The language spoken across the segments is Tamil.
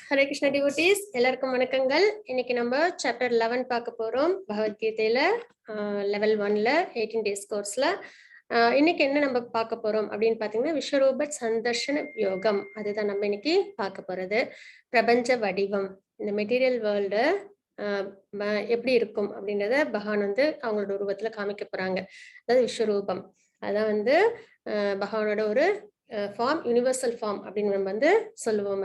ஹரே கிருஷ்ண டிவோட்டீஸ், எல்லாருக்கும் வணக்கங்கள். இன்னைக்கு நம்ம சாப்டர் 11 பார்க்க போறோம். பகவத்கீதையில லெவல் 1ல 18 டேஸ் கோர்ஸ்ல இன்னைக்கு என்ன நம்ம பார்க்க போறோம் அப்படின்னு பாத்தீங்கன்னா, விஸ்வரூப சந்தர்ஷன யோகம். அதுதான் நம்ம இன்னைக்கு பார்க்க போறது. பிரபஞ்ச வடிவம், இந்த மெட்டீரியல் வேர்ல்டு எப்படி இருக்கும் அப்படின்றத பகவான் அவங்களோட உருவத்துல காமிக்க போறாங்க. அதாவது விஸ்வரூபம், அதான் பகவானோட ஒரு ஃபார்ம், யூனிவர்சல் ஃபார்ம் அப்படின்னு நம்ம சொல்லுவோம்.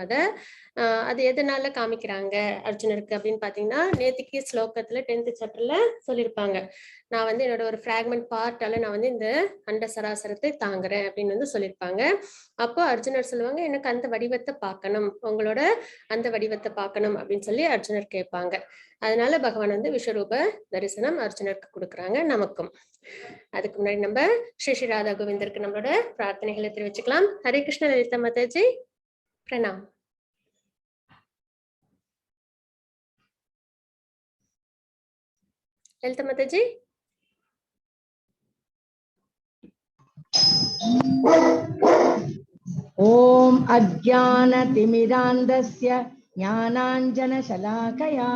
அது எதனால காமிக்கிறாங்க அர்ஜுனருக்கு அப்படின்னு பாத்தீங்கன்னா, நேத்திக்கு ஸ்லோகத்துல 10th சாப்டர்ல சொல்லியிருப்பாங்க. நான் என்னோட ஒரு ஃபிராக்மெண்ட் பார்ட்டால நான் இந்த அண்ட சராசரத்தை தாங்குறேன் அப்படின்னு சொல்லியிருப்பாங்க. அப்போ அர்ஜுனர் சொல்லுவாங்க, எனக்கு அந்த வடிவத்தை பார்க்கணும், உங்களோட அந்த வடிவத்தை பார்க்கணும் அப்படின்னு சொல்லி அர்ஜுனர் கேட்பாங்க. அதனால பகவான் விஸ்வரூப தரிசனம் அர்ஜுனருக்கு கொடுக்குறாங்க, நமக்கும். அதுக்கு முன்னாடி நம்ம ஸ்ரீ ஸ்ரீ ராதா கோவிந்தருக்கு நம்மளோட பிரார்த்தனைகளை தெரிவிச்சுக்கலாம். ஹரே கிருஷ்ண லலிதா மாதாஜி, பிரணாம். லலிதா மாதாஜி. ओम अज्ञानतिमिरान्धस्य ज्ञानाञ्जनशलाकया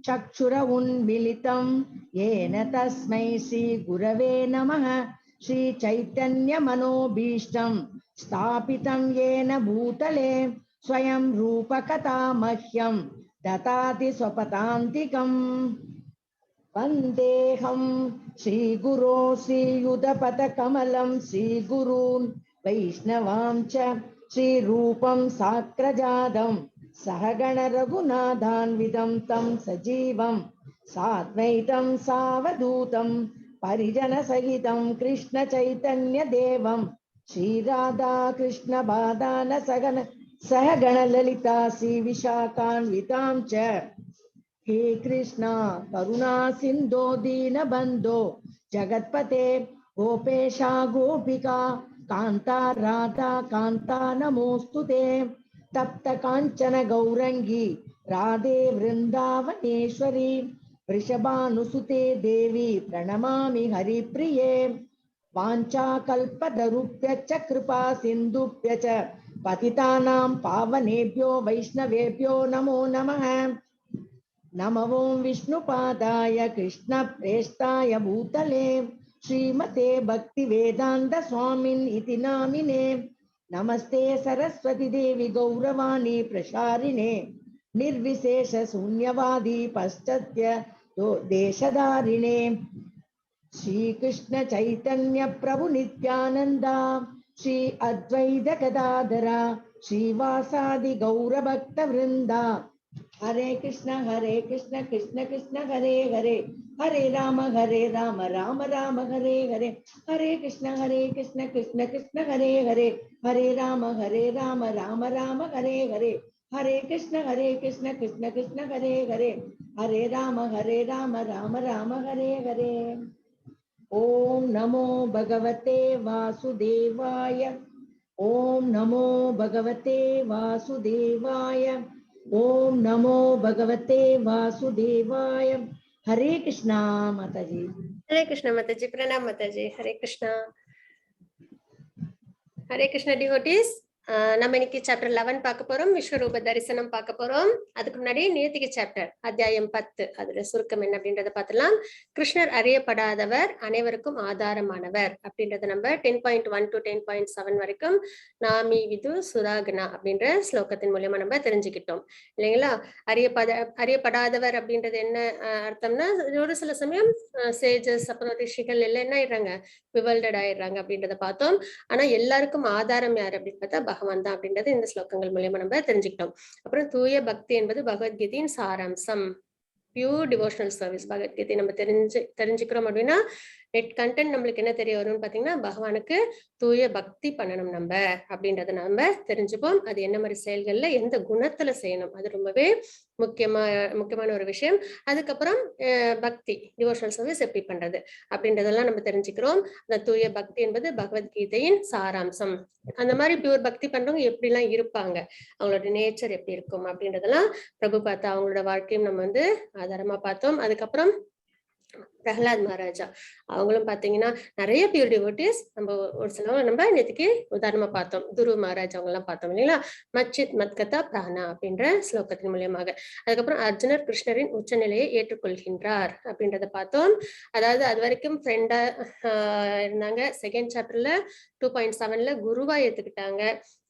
चक्षुरुन्मीलितं येन तस्मै श्रीगुरवे नमः. श्रीचैतन्यमनोभीष्टं स्थापितं येन भूतले स्वयं रूपकथा मह्यं ददाति स्वपदान्तिकम्. वन्देऽहं श्रीगुरो श्रीयुतपदकमलं श्रीगुरून् वैष्णवां च श्रीरूपं साग्रजातं सहगण रघुनाथान्वितं तं सजीवं साद्वैतं सावधूतं परिजनसहितं कृष्ण चैतन्य देवं श्रीराधा कृष्ण बादान सहगण ललिता श्री विशाखान्वितां च. हे कृष्णा करुणा सिंधो दीनबंधो जगत्पते गोपेशा गोपिका कांता राधा कांता नमोस्तुते. तप्त कांचन गौरंगी राधे वृंदावनेश्वरी वृषभानुसुते देवी प्रणमामि हरिप्रिये. वाञ्छाकल्पतरुभ्यश्च कृपा सिन्धुभ्यश्च पतितानां पावनेभ्यो वैष्णवेभ्यो नमो नमः. नमो ओं विष्णुपादाय कृष्णप्रेष्ठाय भूतले श्रीमते भक्तिवेदांत स्वामिन् इति नामिने. नमस्ते सरस्वती देवी गौरवाणी प्रसारिणे निर्विशेष शून्यवादी पाश्चात्य देशधारिणे. श्री कृष्ण चैतन्य प्रभु नित्यानंदा श्री अद्वैत गदाधरा श्रीवासादि गौर भक्त वृंदा. हरे कृष्ण कृष्ण कृष्ण हरे हरे, हरे राम राम राम हरे हरे. हरे कृष्ण कृष्ण कृष्ण हरे हरे, हरे राम राम राम हरे हरे. हरे कृष्ण कृष्ण कृष्ण हरे हरे, हरे राम राम राम हरे हरे. ओम नमो भगवते वासुदेवाय. ओम नमो भगवते वासुदेवाय. ओम नमो भगवते वासुदेवाय. हरे कृष्णा माताजी. हरे कृष्णा माताजी, प्रणाम माताजी. हरे कृष्णा. हरे कृष्णा डिवोटीஸ், நம்ம இன்னைக்கு சாப்டர் 11 பார்க்க போறோம். விஸ்வரூப தரிசனம் பார்க்க போறோம். அதுக்கு முன்னாடி நேத்திக்கு சாப்டர் அத்தியாயம் 10, அதுல சுருக்கம் என்ன அப்படின்றத பார்த்துலாம். கிருஷ்ணர் அறியப்படாதவர், அனைவருக்கும் ஆதாரமானவர் அப்படின்றத நம்ம 10.1 to 10.7 வரைக்கும் நாமி விது சுராகனா அப்படின்ற ஸ்லோகத்தின் மூலமா நம்ம தெரிஞ்சுக்கிட்டோம் இல்லைங்களா. அறியப்படாதவர் அப்படின்றது என்ன அர்த்தம்னா, ஒரு சில சமயம் சேஜஸ் அப்புறம் ரிஷிகள் எல்லாம் என்ன ஆயிடுறாங்க, விவல்டட் ஆயிடுறாங்க அப்படின்றத பார்த்தோம். ஆனா எல்லாருக்கும் ஆதாரம் யாரு அப்படின்னு பார்த்தா பகவான் தான் அப்படின்றது இந்த ஸ்லோகங்கள் மூலமா நம்ம தெரிஞ்சுக்கிட்டோம். அப்புறம் தூய பக்தி என்பது பகவத்கீதையின் சாராம்சம், பியூர் டிவோஷனல் சர்வீஸ். பகவத்கீதை நம்ம தெரிஞ்சுக்கிறோம் அப்படின்னா நெட் கண்டென்ட் நம்மளுக்கு என்ன தெரிய வரும்னு பாத்தீங்கன்னா, பகவானுக்கு தூய பக்தி பண்ணணும் நம்ம அப்படின்றத நம்ம தெரிஞ்சுப்போம். அது என்ன மாதிரி செயல்கள்ல எந்த குணத்துல செய்யணும், அது ரொம்பவே முக்கியமான ஒரு விஷயம். அதுக்கப்புறம் பக்தி டிவோஷனல் சர்வீஸ் எப்படி பண்றது அப்படின்றதெல்லாம் நம்ம தெரிஞ்சுக்கிறோம். அந்த தூய பக்தி என்பது பகவத்கீதையின் சாராம்சம். அந்த மாதிரி பியூர் பக்தி பண்றவங்க எப்படி எல்லாம் இருப்பாங்க, அவங்களோட நேச்சர் எப்படி இருக்கும் அப்படின்றதெல்லாம் பிரபு பார்த்தா அவங்களோட வாழ்க்கையும் நம்ம ஆதாரமா பார்த்தோம். அதுக்கப்புறம் பிரகலாத் மகாராஜா அவங்களும் பாத்தீங்கன்னா நிறைய பியூர் டிவோட்டிஸ். நம்ம ஒரு சிலவங்க நம்ம நேற்றுக்கு உதாரணமா பார்த்தோம். துருவ மகாராஜ் அவங்க எல்லாம் பார்த்தோம் இல்லைங்களா? மச்சித் மத்கதா பிராணா அப்படின்ற ஸ்லோகத்தின் மூலியமாக. அதுக்கப்புறம் அர்ஜுனர் கிருஷ்ணரின் உச்சநிலையை ஏற்றுக்கொள்கின்றார் அப்படின்றத பார்த்தோம். அதாவது அது வரைக்கும் ஃப்ரெண்டா இருந்தாங்க. செகண்ட் சாப்டர்ல 2.7ல குருவா ஏத்துக்கிட்டாங்க.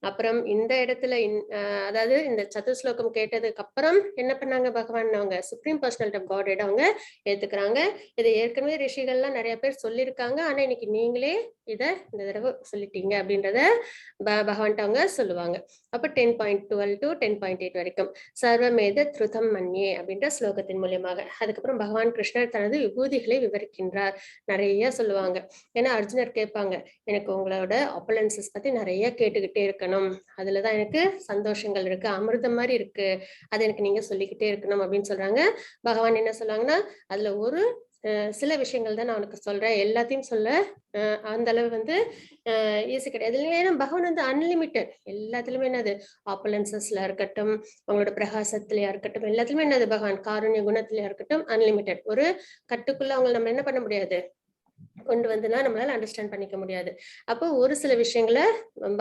அப்புறம் இந்த இடத்துல அதாவது இந்த சதுஸ்லோகம் கேட்டதுக்கு அப்புறம் என்ன பண்ணாங்க பகவான்? அவங்க சுப்ரீம் பர்சனாலிட்டி ஆஃப் காட் அவங்க ஏத்துக்கிறாங்க. இதை ஏற்கனவே ரிஷிகள்லாம் நிறைய பேர் சொல்லியிருக்காங்க. ஆனா இன்னைக்கு நீங்களே இத இந்த தடவை சொல்லிட்டீங்க அப்படின்றத பகவான்ட்ட அவங்க சொல்லுவாங்க. அப்ப 10.12 to 10.8 வரைக்கும் சர்வமேத திருதம் மன்யே அப்படின்ற ஸ்லோகத்தின் மூலியமாக. அதுக்கப்புறம் பகவான் கிருஷ்ணர் தனது விபூதிகளை விவரிக்கின்றார். நிறைய சொல்லுவாங்க. ஏன்னா அர்ஜுனர் கேட்பாங்க, எனக்கு உங்களோட ஆப்பலன்சஸ் பத்தி நிறைய கேட்டுக்கிட்டே இருக்கணும், அதுலதான் எனக்கு சந்தோஷங்கள் இருக்கு, அமிர்தம் மாதிரி இருக்கு, அது எனக்கு நீங்க சொல்லிக்கிட்டே இருக்கணும் அப்படின்னு சொல்றாங்க. பகவான் என்ன சொல்றாங்கன்னா, அதுல ஒரு சில விஷயங்கள் தான் நான் உனக்கு சொல்றேன், எல்லாத்தையும் சொல்ல அந்த அளவு ஈஸி கிடையாது. ஏன்னா பகவான் அன்லிமிட்டட். எல்லாத்துலயுமே என்னது, ஆப்பலன்சஸ்ல இருக்கட்டும், அவங்களோட பிரகாசத்திலயா இருக்கட்டும், எல்லாத்துலயுமே என்னது பகவான் காருண்ய குணத்திலயா இருக்கட்டும் அன்லிமிட்டட். ஒரு கட்டுக்குள்ள அவங்க நம்ம என்ன பண்ண முடியாது, கொண்டு வந்துனா நம்மளால அண்டர்ஸ்டாண்ட் பண்ணிக்க முடியாது. அப்போ ஒரு சில விஷயங்களை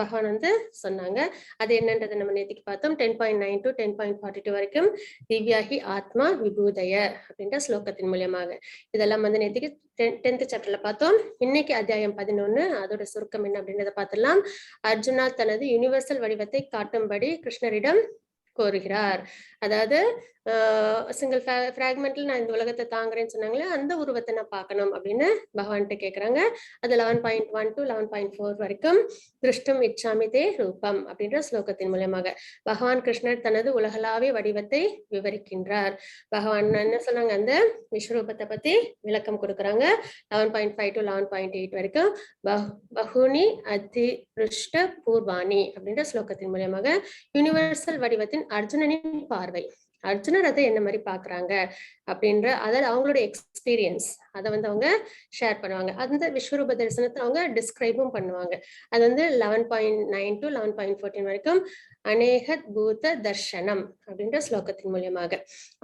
பகவான் சொன்னாங்க. அது என்னன்றதை நம்ம நேற்றுக்கு பார்த்தோம். 10.9 to 10.42 வரைக்கும் திவ்யாஹி ஆத்மா விபூதய அப்படின்ற ஸ்லோகத்தின் மூலியமாக. இதெல்லாம் நேற்றுக்கு 10th சாப்டர்ல பார்த்தோம். இன்னைக்கு அத்தியாயம் 11 அதோட சுருக்கம் என்ன அப்படின்றத பார்த்துடலாம். அர்ஜுனா தனது யூனிவர்சல் வடிவத்தை காட்டும்படி கிருஷ்ணரிடம் கோருகிறார். அதாவது சிங்கிள் பிராக்மெண்ட்ல நான் இந்த உலகத்தை தாங்குறேன்னு சொன்னாங்களே, அந்த உருவத்தை நான் பார்க்கணும் அப்படின்னு பகவான்கிட்ட கேட்கறாங்க. அது 11.1 to 11.4 வரைக்கும் திருஷ்டம் இச்சாமி தே ரூபம் அப்படின்ற ஸ்லோகத்தின் மூலமாக பகவான் கிருஷ்ணர் தனது உலகளாவிய வடிவத்தை விவரிக்கின்றார். பகவான் என்ன சொன்னாங்க, அந்த விஸ்வரூபத்தை பத்தி விளக்கம் கொடுக்கறாங்க. 11.5 to 11.8 வரைக்கும் பகுனி அதிருஷ்ட பூர்வாணி அப்படின்ற ஸ்லோகத்தின் மூலமாக யூனிவர்சல் வடிவத்தின் அர்ஜுனனின் பார்வை, அர்ஜுனர் அதை என்ன மாதிரி பாக்குறாங்க அப்படின்ற, அதாவது அவங்களோட எக்ஸ்பீரியன்ஸ் அதை அவங்க ஷேர் பண்ணுவாங்க. அந்த விஸ்வரூப தரிசனத்தை அவங்க டிஸ்கிரைபும் பண்ணுவாங்க. அது 11.9 to 11.14 வரைக்கும் அநேகத் பூத தர்ஷனம் அப்படின்ற ஸ்லோகத்தின் மூலியமாக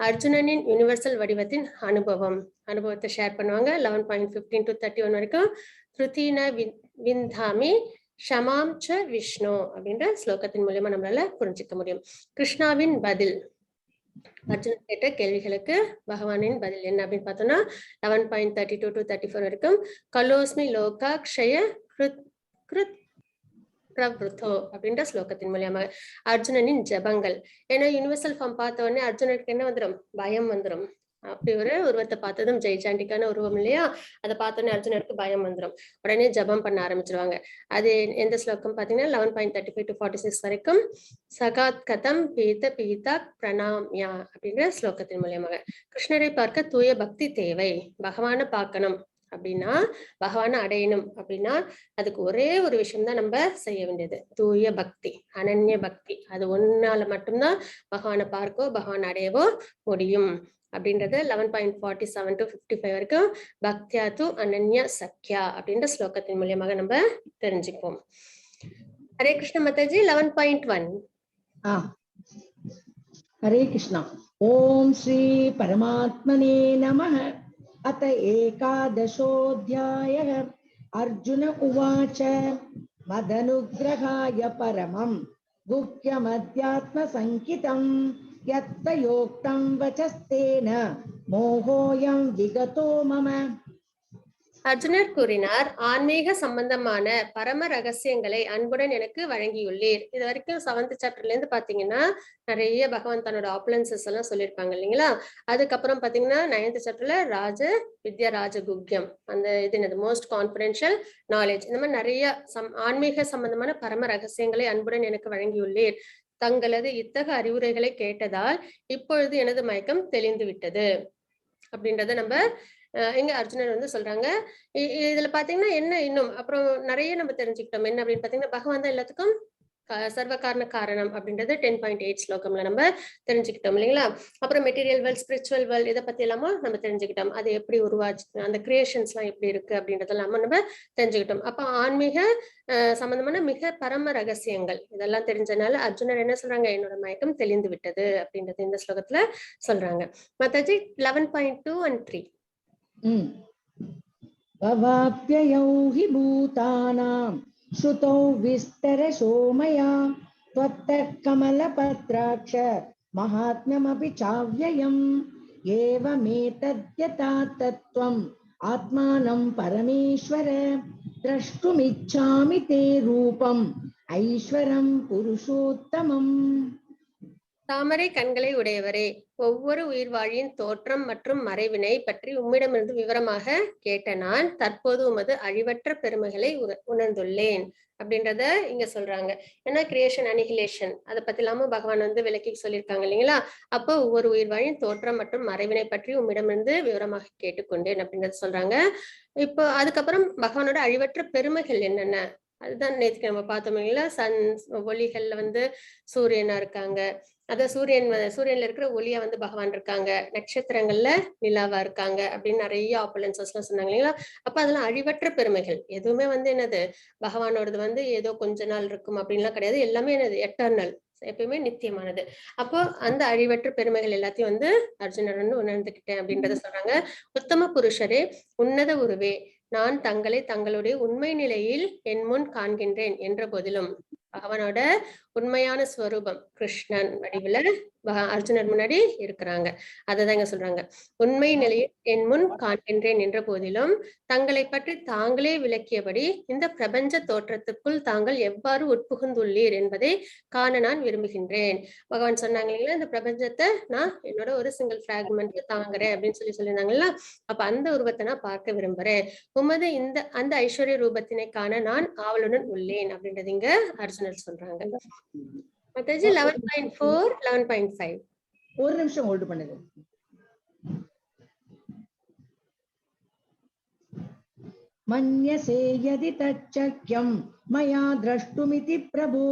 அர்ஜுனனின் யூனிவர்சல் வடிவத்தின் அனுபவத்தை ஷேர் பண்ணுவாங்க. 11.15 to 31 வரைக்கும் திருத்தீன விந்தாமி ஷமாம் ச விஷ்ணு அப்படின்ற ஸ்லோகத்தின் மூலியமா நம்மளால புரிஞ்சுக்க முடியும். கிருஷ்ணாவின் பதில், அர்ஜுனன் கேட்ட கேள்விகளுக்கு பகவானின் பதில் என்ன அப்படின்னு பார்த்தோம்னா 11.32 to 34 வரைக்கும் கலோஸ்மி லோகா க்ஷய கிருத் பிரவருத்தோ அப்படின்ற ஸ்லோகத்தின் மூலியமாக அர்ஜுனனின் ஜபங்கள். ஏன்னா யூனிவர்சல் ஃபார்ம் பார்த்த உடனே அர்ஜுனனுக்கு என்ன வந்துடும், பயம் வந்துடும். அப்படி ஒரு உருவத்தை பார்த்ததும் ஜெய்சாண்டிக்கான உருவம் இல்லையா, அதை பார்த்தோன்னே அர்ஜுனருக்கு பயம் வந்துடும். உடனே ஜபம் பண்ண ஆரம்பிச்சிருவாங்க. அது எந்த ஸ்லோகம் பாத்தீங்கன்னா 11.35 to 46 வரைக்கும் சகாத் கதம் பீத பீதா பிரணாம்யா அப்படின்ற ஸ்லோகத்தின் மூலியமாக கிருஷ்ணரை பார்க்க தூய பக்தி தேவை. பகவானை பார்க்கணும் அப்படின்னா, பகவானை அடையணும் அப்படின்னா அதுக்கு ஒரே ஒரு விஷயம் தான் நம்ம செய்ய வேண்டியது, தூய பக்தி, அனன்ய பக்தி. அது ஒன்னால மட்டும்தான் பகவானை பார்க்கவோ பகவான் அடையவோ முடியும் அப்படின்றது 11.47 to 55 வரைக்கும் பக்தியா து அனன்ய சக்யா அப்படின்ற ஸ்லோகத்தின் மூலியமாக நம்ம தெரிஞ்சுப்போம். ஹரே கிருஷ்ண மாதாஜி. 11.1 ஹரே கிருஷ்ணா. ஓம் ஸ்ரீ பரமாத்மனே நமः. அத ஏகாதசோऽध्यायः. அர்ஜுன உவாச்ச மதனுக்ரகாய பரமம் குஹ்யமத்யாத்ம சங்கிதம் யத்யோக்தம் வசஸ்தேன மோகோயம் விகதோ மம. அர்ஜுனர் கூறினார், ஆன்மீக சம்பந்தமான பரம ரகசியங்களை அன்புடன் எனக்கு வழங்கியுள்ளீர். இது வரைக்கும் 7th சாப்டர்ல இருந்து பாத்தீங்கன்னா நிறைய பகவான் தன்னோட ஆப்புலன்சஸ் எல்லாம் சொல்லியிருப்பாங்க இல்லைங்களா. அதுக்கப்புறம் பாத்தீங்கன்னா 9th சாப்டர்ல வித்யா ராஜகுக்யம், அந்த இது என்னது மோஸ்ட் கான்பிடென்ஷியல் நாலேஜ், இந்த மாதிரி நிறைய ஆன்மீக சம்பந்தமான பரம ரகசியங்களை அன்புடன் எனக்கு வழங்கியுள்ளீர். தங்களது இத்தகைய அறிவுரைகளை கேட்டதால் இப்பொழுது எனது மயக்கம் தெளிந்து விட்டது அப்படின்றத நம்ம இங்க அர்ஜுனர் சொல்றாங்க. இதுல பாத்தீங்கன்னா என்ன இன்னும் அப்புறம் நிறைய நம்ம தெரிஞ்சுக்கிட்டோம். என்ன அப்படின்னு பாத்தீங்கன்னா, பகவான் தான் எல்லாத்துக்கும் சர்வ காரண காரணம் அப்படின்றது 10.8 ஸ்லோகம்ல நம்ம தெரிஞ்சுக்கிட்டோம் இல்லைங்களா. அப்புறம் மெட்டீரியல் வேர்ல்ட், ஸ்பிரிச்சுவல் வேர்ல்ட், இதை பத்தி எல்லாமே நம்ம தெரிஞ்சுக்கிட்டோம். அது எப்படி உருவாச்சு, அந்த கிரியேஷன்ஸ் எல்லாம் எப்படி இருக்கு அப்படின்றதெல்லாம் நம்ம தெரிஞ்சுக்கிட்டோம். அப்ப ஆன்மீக சம்பந்தமான மிக பரம ரகசியங்கள் இதெல்லாம் தெரிஞ்சனால அர்ஜுனர் என்ன சொல்றாங்க, என்னோட மயக்கம் தெளிந்து விட்டது அப்படின்றது இந்த ஸ்லோகத்துல சொல்றாங்க. மாதாஜி 11.2 and 3. भवाप्ययौ हि भूतानां श्रुतौ विस्तरशो मया त्वत्तः कमलपत्राक्ष महात्म्यमपि चाव्ययम् एवमेतद्यथा तत्त्वम् आत्मानं परमेश्वर द्रष्टुमिच्छामि ते रूपम् ऐश्वरं पुरुषोत्तमम्. தாமரை கண்களை உடையவரே, ஒவ்வொரு உயிர்வாழியின் தோற்றம் மற்றும் மறைவினை பற்றி உம்மிடமிருந்து விவரமாக கேட்ட நான் தற்போது உமது அழிவற்ற பெருமைகளை உணர்ந்துள்ளேன் அப்படின்றத இங்க சொல்றாங்க. ஏன்னா கிரியேஷன் அனிஹிலேஷன் அதை பத்தி இல்லாம பகவான் வந்து விளக்கி சொல்லியிருக்காங்க இல்லைங்களா. அப்போ ஒவ்வொரு உயிர்வாழியின் தோற்றம் மற்றும் மறைவினை பற்றி உம்மிடமிருந்து விவரமாக கேட்டுக்கொண்டேன் அப்படின்றத சொல்றாங்க. இப்போ அதுக்கப்புறம் பகவானோட அழிவற்ற பெருமைகள் என்னென்ன, அதுதான் நேற்றுக்கு நம்ம பார்த்தோம் இல்லைங்களா. ஒளிகள்ல வந்து சூரியனா இருக்காங்க, அதான் சூரியன்ல இருக்கிற ஒளியா வந்து பகவான் இருக்காங்க, நட்சத்திரங்கள்ல நிலாவா இருக்காங்க அப்படின்னு நிறைய ஆப்புலன்சஸ் எல்லாம் சொன்னாங்க இல்லைங்களா. அப்ப அதெல்லாம் அழிவற்ற பெருமைகள். எதுவுமே வந்து என்னது பகவானோடது வந்து ஏதோ கொஞ்ச நாள் இருக்கும் அப்படின்லாம் கிடையாது. எல்லாமே என்னது எட்டர்னல், எப்பயுமே நித்தியமானது. அப்போ அந்த அழிவற்ற பெருமைகள் எல்லாத்தையும் வந்து அர்ஜுனர் வந்து உணர்ந்துகிட்டேன் அப்படின்றத சொல்றாங்க. உத்தம புருஷரே, உன்னத உருவே, நான் தங்களை தங்களுடைய உண்மை நிலையில் என் முன் காண்கின்றேன் என்ற போதிலும் பகவானோட உண்மையான ஸ்வரூபம் கிருஷ்ணன் வடிவுல அர்ஜுனர் முன்னாடி இருக்கிறாங்க. அததாங்க சொல்றாங்க. உண்மை நிலையில் என் முன் காண்கின்றேன் என்ற போதிலும் தங்களை பற்றி தாங்களே விளக்கியபடி இந்த பிரபஞ்ச தோற்றத்துக்குள் தாங்கள் எவ்வாறு உட்புகுந்துள்ளீர் என்பதை காண நான் விரும்புகின்றேன். பகவான் சொன்னாங்க இல்லைங்களா, இந்த பிரபஞ்சத்தை நான் என்னோட ஒரு சிங்கிள் பிராக்மெண்ட் தாங்குறேன் அப்படின்னு சொல்லியிருந்தாங்களா. அப்ப அந்த உருவத்தை நான் பார்க்க விரும்புறேன். உமது அந்த ஐஸ்வர்ய ரூபத்தினை காண நான் ஆவலுடன் உள்ளேன் அப்படின்றது இங்க அர்ஜுனர் சொல்றாங்க. மாதாஜி 11.4 11.5 ஒரு நிமிஷம் ஹோல்ட் பண்ணுங்க. மன்யசே யதி தச்சக்யம் மயா द्रष्टुमिति பிரபு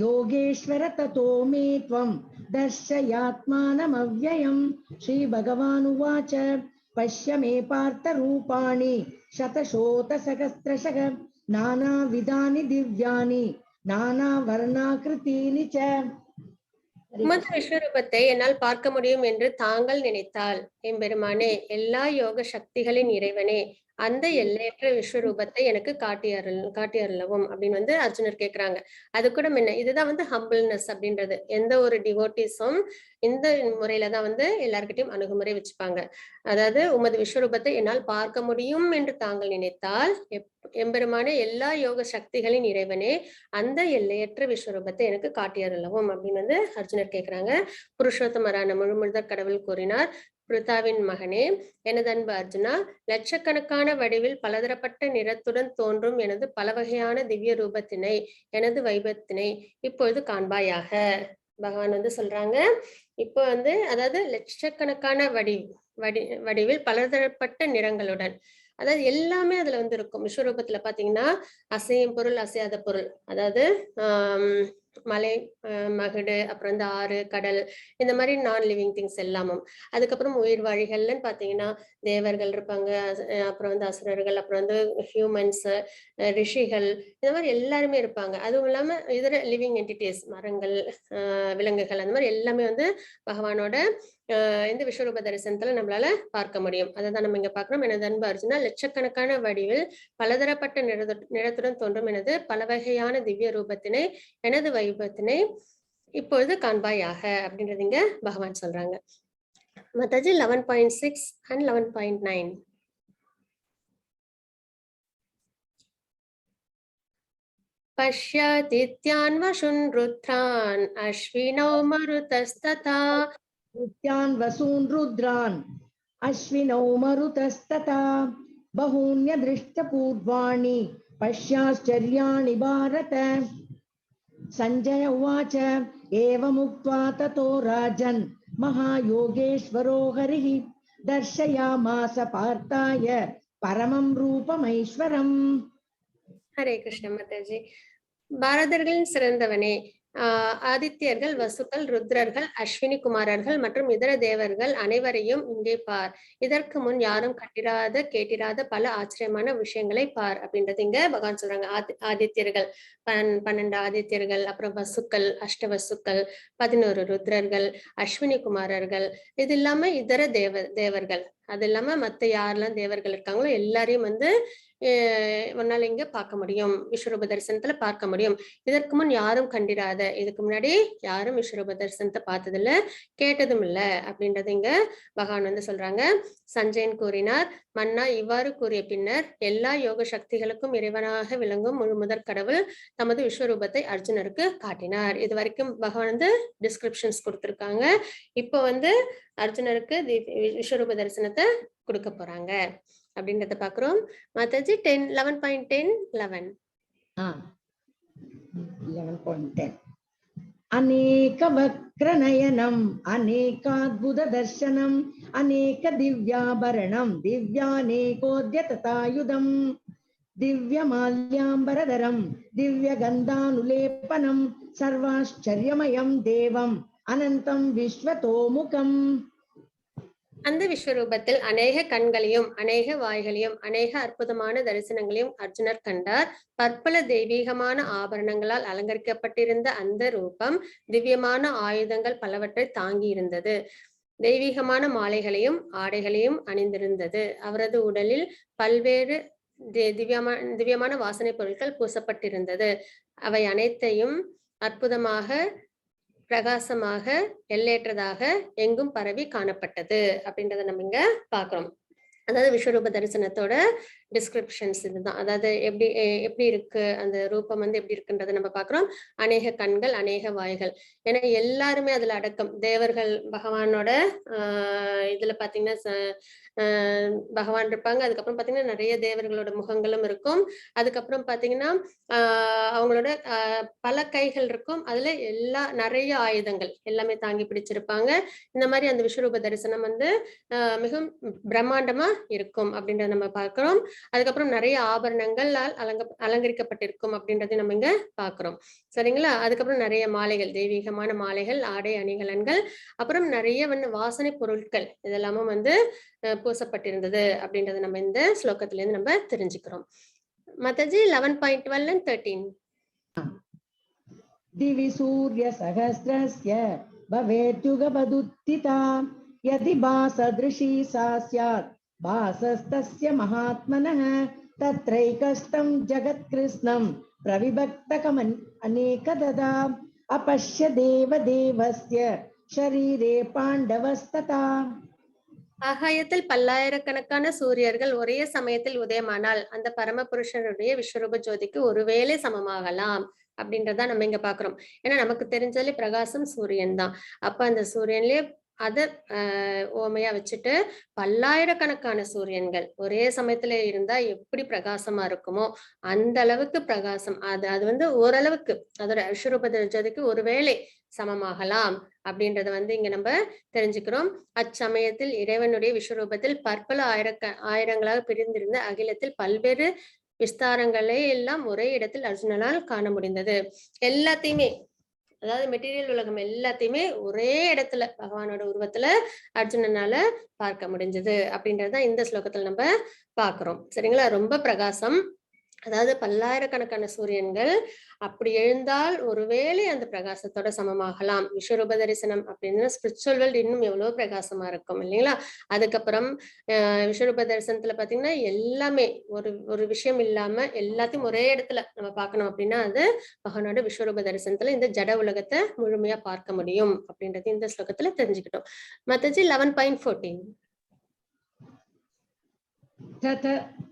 யோகேஸ்வர ததோ மே த்வம் தர்ஷயாத்மானமவ்யயம். ஸ்ரீ பகவான் உவாச பஷ்ய மே பார்த்த ரூபாணி சதசோத சகஸ்ரஷக நானாவிதானி திவ்யானி நானா வர்ணாகிருதீனி ச. உமது விஸ்வரூபத்தை என்னால் பார்க்க முடியும் என்று தாங்கள் நினைத்தால் எம்பெருமானே, எல்லா யோக சக்திகளின் இறைவனே, அந்த எல்லையற்ற விஸ்வரூபத்தை எனக்கு காட்டியருளவும் அப்படின்னு வந்து அர்ஜுனர் கேக்குறாங்க. அது கூட முன்ன இதுதான் வந்து ஹம்பிள்னஸ் அப்படின்றது. எந்த ஒரு டிவோட்டிஸும் இந்த முறையில தான் வந்து எல்லார்கிட்டையும் அணுகுமுறை வச்சுப்பாங்க. அதாவது உமது விஸ்வரூபத்தை என்னால் பார்க்க முடியும் என்று தாங்கள் நினைத்தால் எம்பெருமானே, எல்லா யோக சக்திகளின் இறைவனே, அந்த எல்லையற்ற விஸ்வரூபத்தை எனக்கு காட்டியருளவும் அப்படின்னு வந்து அர்ஜுனர் கேக்குறாங்க. புருஷோத்தமரான முழுமுதற் கடவுள் கூறினார், பிருத்தாவின் மகனே, எனது அன்பு அர்ஜுனா, லட்சக்கணக்கான வடிவில் பலதரப்பட்ட நிறத்துடன் தோன்றும் எனது பல வகையான திவ்ய ரூபத்தினை, எனது வைபத்தினை இப்பொழுது காண்பாயாக. பகவான் வந்து சொல்றாங்க, இப்போ வந்து அதாவது லட்சக்கணக்கான வடிவில் பலதரப்பட்ட நிறங்களுடன், அதாவது எல்லாமே அதுல வந்து இருக்கும். விஸ்வரூபத்துல பாத்தீங்கன்னா அசையும் பொருள், அசையாத பொருள், அதாவது மலை, மகுடு, அப்புறம் வந்து ஆறு, கடல், இந்த மாதிரி நான் லிவிங் திங்ஸ் எல்லாமும். அதுக்கப்புறம் உயிர் வாழிகள்னு பாத்தீங்கன்னா தேவர்கள் இருப்பாங்க, அப்புறம் வந்து அசுரர்கள், அப்புறம் வந்து ஹியூமன்ஸ், ரிஷிகள், இந்த மாதிரி எல்லாருமே இருப்பாங்க. அதுவும் இல்லாம இதர லிவிங் என்டிட்டிஸ், மரங்கள், விலங்குகள், அந்த மாதிரி எல்லாமே வந்து பகவானோட இந்த விஸ்வரூப தரிசனத்துல நம்மளால பார்க்க முடியும். அதான் நம்ம இங்க பாக்குறோம். எனது அன்பு அர்ஜுனா, லட்சக்கணக்கான வடிவில் பலதரப்பட்ட நிறத்துடன் தோன்றும் எனது பல வகையான திவ்ய ரூபத்தினை, எனது வைபத்தினை இப்பொழுது காண்பாயாக அப்படின்றது இங்க பகவான் சொல்றாங்க. மாதாஜி 11.6 and 11.9 பஷ்யாதித்யான் வசுன் ருத்ரான் அஸ்வினோ மருதஸ்ததா. நித்யான் வசூன் ருத்ரான் அஸ்வினோ மருதஸ்ததா பஹூன்ய திருஷ்ட பூர்வாணி பஷ்யாச்சர்யாணி பாரத. சஞ்சய உவாச ஏவமுக்த்வா ததோ ராஜன் மகாயோகேஸ்வரோ ஹரிஹி தர்ஷயாமாச பார்த்தாய பரமம் ரூபமைஸ்வரம். ஹரே கிருஷ்ண மாதாஜி. பாரதர்களின் சிறந்தவனே, ஆதித்யர்கள், வசுக்கள், ருத்ரர்கள், அஸ்வினி குமாரர்கள் மற்றும் இதர தேவர்கள் அனைவரையும் இங்கே பார். இதற்கு முன் யாரும் கண்டிராத கேட்டிராத பல ஆச்சரியமான விஷயங்களை பார் அப்படின்றது இங்க பகவான் சொல்றாங்க. ஆதித்யர்கள் 12 ஆதித்யர்கள், அப்புறம் வசுக்கள், அஷ்டவசுக்கள், 11 ருத்ரர்கள், அஸ்வினி குமாரர்கள், இது இல்லாம இதர தேவர்கள், அது இல்லாம மத்த யாரெல்லாம் தேவர்கள் இருக்காங்களோ எல்லாரையும் வந்து உன்னால இங்க பார்க்க முடியும், விஸ்வரூப தரிசனத்துல பார்க்க முடியும். இதற்கு முன் யாரும் கண்டிராத, இதுக்கு முன்னாடி யாரும் விஸ்வரூப தரிசனத்தை பார்த்ததில்ல, கேட்டதும் இல்ல அப்படின்றது இங்க பகவான் வந்து சொல்றாங்க. சஞ்சயன் கூறினார், மன்னா இவ்வாறு கூறிய பின்னர் எல்லா யோக சக்திகளுக்கும் இறைவனாக விளங்கும் முழு முதற் கடவுள் தமது விஸ்வரூபத்தை அர்ஜுனருக்கு காட்டினார். இது வரைக்கும் பகவான் வந்து டிஸ்கிரிப்ஷன்ஸ் கொடுத்திருக்காங்க. இப்போ வந்து அர்ஜுனருக்கு விஸ்வரூப தரிசனத்தை கொடுக்க போறாங்க அப்படின்றத பாக்குறோம். மாதாஜி 11.10 11 11.10 अनेक वक्र नयनम अनेकाद्भुत दर्शनम अनेक दिव्याभरणम दिव्यानेकोद्यततायुधम दिव्यमाल्याम्बरधरम दिव्यगन्धानुलेपनम सर्वाश्चर्यमयं देवम अनंतं विश्वतोमुखम. அந்த விஸ்வரூபத்தில் அநேக கண்களையும் அநேக வாய்களையும் அநேக அற்புதமான தரிசனங்களையும் அர்ஜுனர் கண்டார். பற்பல தெய்வீகமான ஆபரணங்களால் அலங்கரிக்கப்பட்டிருந்த அந்த ரூபம் திவ்யமான ஆயுதங்கள் பலவற்றை தாங்கி இருந்தது. தெய்வீகமான மாலைகளையும் ஆடைகளையும் அணிந்திருந்தது. அவரது உடலில் பல்வேறு திவ்யமான வாசனை பொருட்கள் பூசப்பட்டிருந்தது. அவை அனைத்தையும் அற்புதமாக பிரகாசமாக எல்லையற்றதாக எங்கும் பரவி காணப்பட்டது அப்படின்றத நம்ம இங்க பாக்குறோம். அதாவது விஸ்வரூப தரிசனத்தோட டிஸ்கிரிப்ஷன்ஸ் இதுதான். அதாவது எப்படி இருக்கு அந்த ரூபம் வந்து எப்படி இருக்குன்றதை நம்ம பாக்குறோம். அநேக கண்கள் அநேக வாய்கள், ஏன்னா எல்லாருமே அதுல அடக்கம். தேவர்கள் பகவானோட இதுல பாத்தீங்கன்னா பகவான் இருப்பாங்க. அதுக்கப்புறம் பாத்தீங்கன்னா நிறைய தேவர்களோட முகங்களும் இருக்கும். அதுக்கப்புறம் பாத்தீங்கன்னா அவங்களோட பல கைகள் இருக்கும். அதுல நிறைய ஆயுதங்கள் எல்லாமே தாங்கி பிடிச்சிருப்பாங்க. இந்த மாதிரி அந்த விஸ்வரூப தரிசனம் வந்து மிகவும் பிரம்மாண்டமா இருக்கும் அப்படின்றத நம்ம பார்க்கிறோம். அதுக்கப்புறம் நிறைய ஆபரணங்களால் அலங்கரிக்கப்பட்டிருக்கும் அப்படின்றத நம்ம இங்க பாக்குறோம். சரிங்களா? அதுக்கப்புறம் நிறைய மாலைகள், தெய்வீகமான மாலைகள், ஆடை அணிகலன்கள், அப்புறம் நிறைய வந்து வாசனை பொருட்கள் இதெல்லாமும் வந்து பூசப்பட்டிருந்தது அப்படின்றத நம்ம இந்த ஸ்லோகத்துல இருந்து நம்ம தெரிஞ்சுக்கிறோம். மாதாஜி 11.12 and 13 दिवि सूर्य सहस्रस्य भवेद्युगपदुत्थिता यदि भासदृशी सा स्यात् भासस्तस्य महात्मनः तत्रैकस्तं जगत्कृत्स्नं प्रविभक्तकम् अनेकदा अपश्य देवदेवस्य शरीरे पाण्डवस्तथा. ஆகாயத்தில் பல்லாயிரக்கணக்கான சூரியர்கள் ஒரே சமயத்தில் உதயமானால் அந்த பரமபுருஷனுடைய விஸ்வரூப ஜோதிக்கு ஒருவேளை சமமாகலாம் அப்படின்றத நம்ம இங்க பாக்குறோம். ஏன்னா நமக்கு தெரிஞ்சாலே பிரகாசம் சூரியன் தான். அப்ப அந்த சூரியன்லயே அத ஓமையா வச்சுட்டு பல்லாயிரக்கணக்கான சூரியன்கள் ஒரே சமயத்துல இருந்தா எப்படி பிரகாசமா இருக்குமோ அந்த அளவுக்கு பிரகாசம். அது வந்து ஓரளவுக்கு அதோட விஸ்வரூப ஜோதிக்கு ஒருவேளை சமமாகலாம் அப்படின்றத வந்து இங்க நம்ம தெரிஞ்சுக்கிறோம். அச்சமயத்தில் இறைவனுடைய விஸ்வரூபத்தில் பற்பல ஆயிரங்களாக பிரிந்திருந்த அகிலத்தில் பல்வேறு விஸ்தாரங்களை எல்லாம் ஒரே இடத்தில் அர்ஜுனனால் காண முடிந்தது. எல்லாத்தையுமே, அதாவது மெட்டீரியல் உலகம் எல்லாத்தையுமே ஒரே இடத்துல பகவானோட உருவத்துல அர்ஜுனனால பார்க்க முடிஞ்சது அப்படின்றதுதான் இந்த ஸ்லோகத்துல நம்ம பாக்குறோம். சரிங்களா? ரொம்ப பிரகாசம். அதாவது பல்லாயிரக்கணக்கான சூரியன்கள் அப்படி எழுந்தால் ஒருவேளை அந்த பிரகாசத்தோட சமமாகலாம். விஸ்வரூப தரிசனம் அப்படின்னா ஸ்பிரிச்சுவல் வேர்ல்ட் இன்னும் எவ்வளவு பிரகாசமா இருக்கும் இல்லைங்களா? அதுக்கப்புறம் விஸ்வரூப தரிசனத்துல பாத்தீங்கன்னா எல்லாமே ஒரு விஷயம் இல்லாம எல்லாத்தையும் ஒரே இடத்துல நம்ம பார்க்கணும் அப்படின்னா அது பகவானோட விஸ்வரூப தரிசனத்துல இந்த ஜட உலகத்தை முழுமையா பார்க்க முடியும் அப்படின்றது இந்த ஸ்லோகத்துல தெரிஞ்சுக்கிட்டோம். மாதாஜி 11.14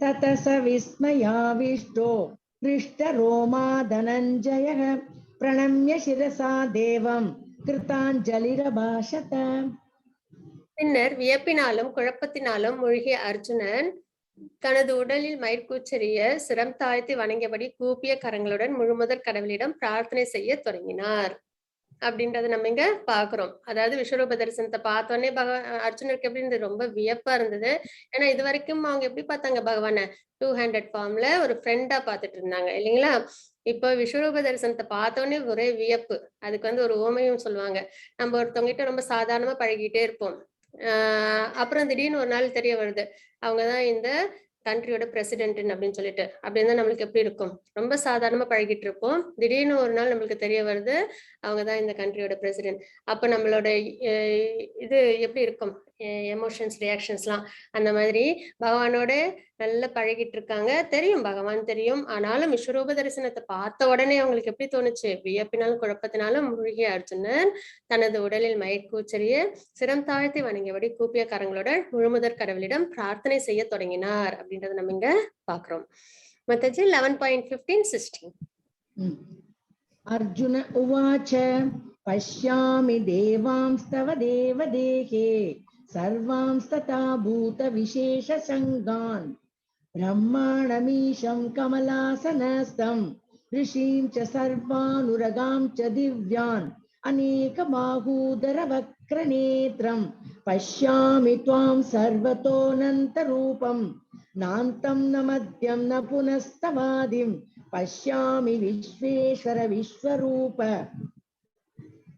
तत स विस्मयाविष्टो हृष्टरोमा धनञ्जयः प्रणम्य शिरसा देवं कृताञ्जलिरभाषत. பின்னர் வியப்பினாலும் குழப்பத்தினாலும் மூழ்கிய அர்ஜுனன் தனது உடலில் மயிர்கூச்சரிய சிரம் தாழ்த்தி வணங்கியபடி கூப்பிய கரங்களுடன் முழுமுதற் கடவுளிடம் பிரார்த்தனை செய்ய தொடங்கினார் அப்படின்றத நம்ம இங்க பாக்குறோம். அதாவது விஸ்வரூப தரிசனத்தை பார்த்தோன்னே அர்ஜுனருக்கு எப்படி இருந்தது? ரொம்ப வியப்பா இருந்தது. ஏன்னா இது வரைக்கும் அவங்க எப்படி பார்த்தாங்க பகவான? 200 ஃபார்ம்ல ஒரு ஃப்ரெண்டா பார்த்துட்டு இருந்தாங்க இல்லைங்களா? இப்போ விஸ்வரூப தரிசனத்தை பார்த்தோன்னே ஒரே வியப்பு. அதுக்கு வந்து ஒரு ஓமையும் சொல்லுவாங்க. நம்ம ஒருத்தவங்க கிட்ட ரொம்ப சாதாரணமா பழகிட்டே இருப்போம். அப்புறம் திடீர்னு ஒரு நாள் தெரிய வருது அவங்கதான் இந்த கண்ட்ரியோட பிரசிடென்ட் அப்படின்னு சொல்லிட்டு. அப்படின்னு தான் நம்மளுக்கு எப்படி இருக்கும்? ரொம்ப சாதாரணமா பழகிட்டு இருப்போம். திடீர்னு ஒரு நாள் நம்மளுக்கு தெரிய வருது அவங்கதான் இந்த கண்ட்ரியோட பிரசிடென்ட். அப்ப நம்மளோட இது எப்படி இருக்கும்? எமோஷன்ஸ் ரியாக்ஷன்ஸ்லாம். அந்த மாதிரி பகவானோட நல்லா பழகிட்டு இருக்காங்க. தெரியும் பகவான் தெரியும். ஆனாலும் விஸ்வரூப தரிசனத்தை பார்த்த உடனே அவங்களுக்கு எப்படி தோணுச்சு? வியப்பினாலும் குழப்பத்தினாலும் மூழ்கிய அர்ஜுனன் தனது உடலில் மயக்கூச்சரிய சிரம் தாழ்த்தி வணங்கியபடி கூப்பிய கரங்களுடன் முழுமுதற் கடவுளிடம் பிரார்த்தனை செய்ய தொடங்கினார் அப்படின்றத நம்ம இங்க பாக்குறோம். மத்தஜி 11.15-16. अर्जुन उवाच पश्यामि देवांस्तव देवदेहे सर्वांस्तथा भूतविशेषसङ्गान् ब्रह्माणमीशं कमलासनस्थं ऋषीं च सर्वानुरगां च दिव्यान् अनेकबाहूदरवक्त्रनेत्रं पश्यामि त्वां सर्वतोऽनन्तरूपं नान्तं न मध्यं न पुनस्तवादिं பஷ்யாமி விஸ்வேஸ்வர விஸ்வரூப.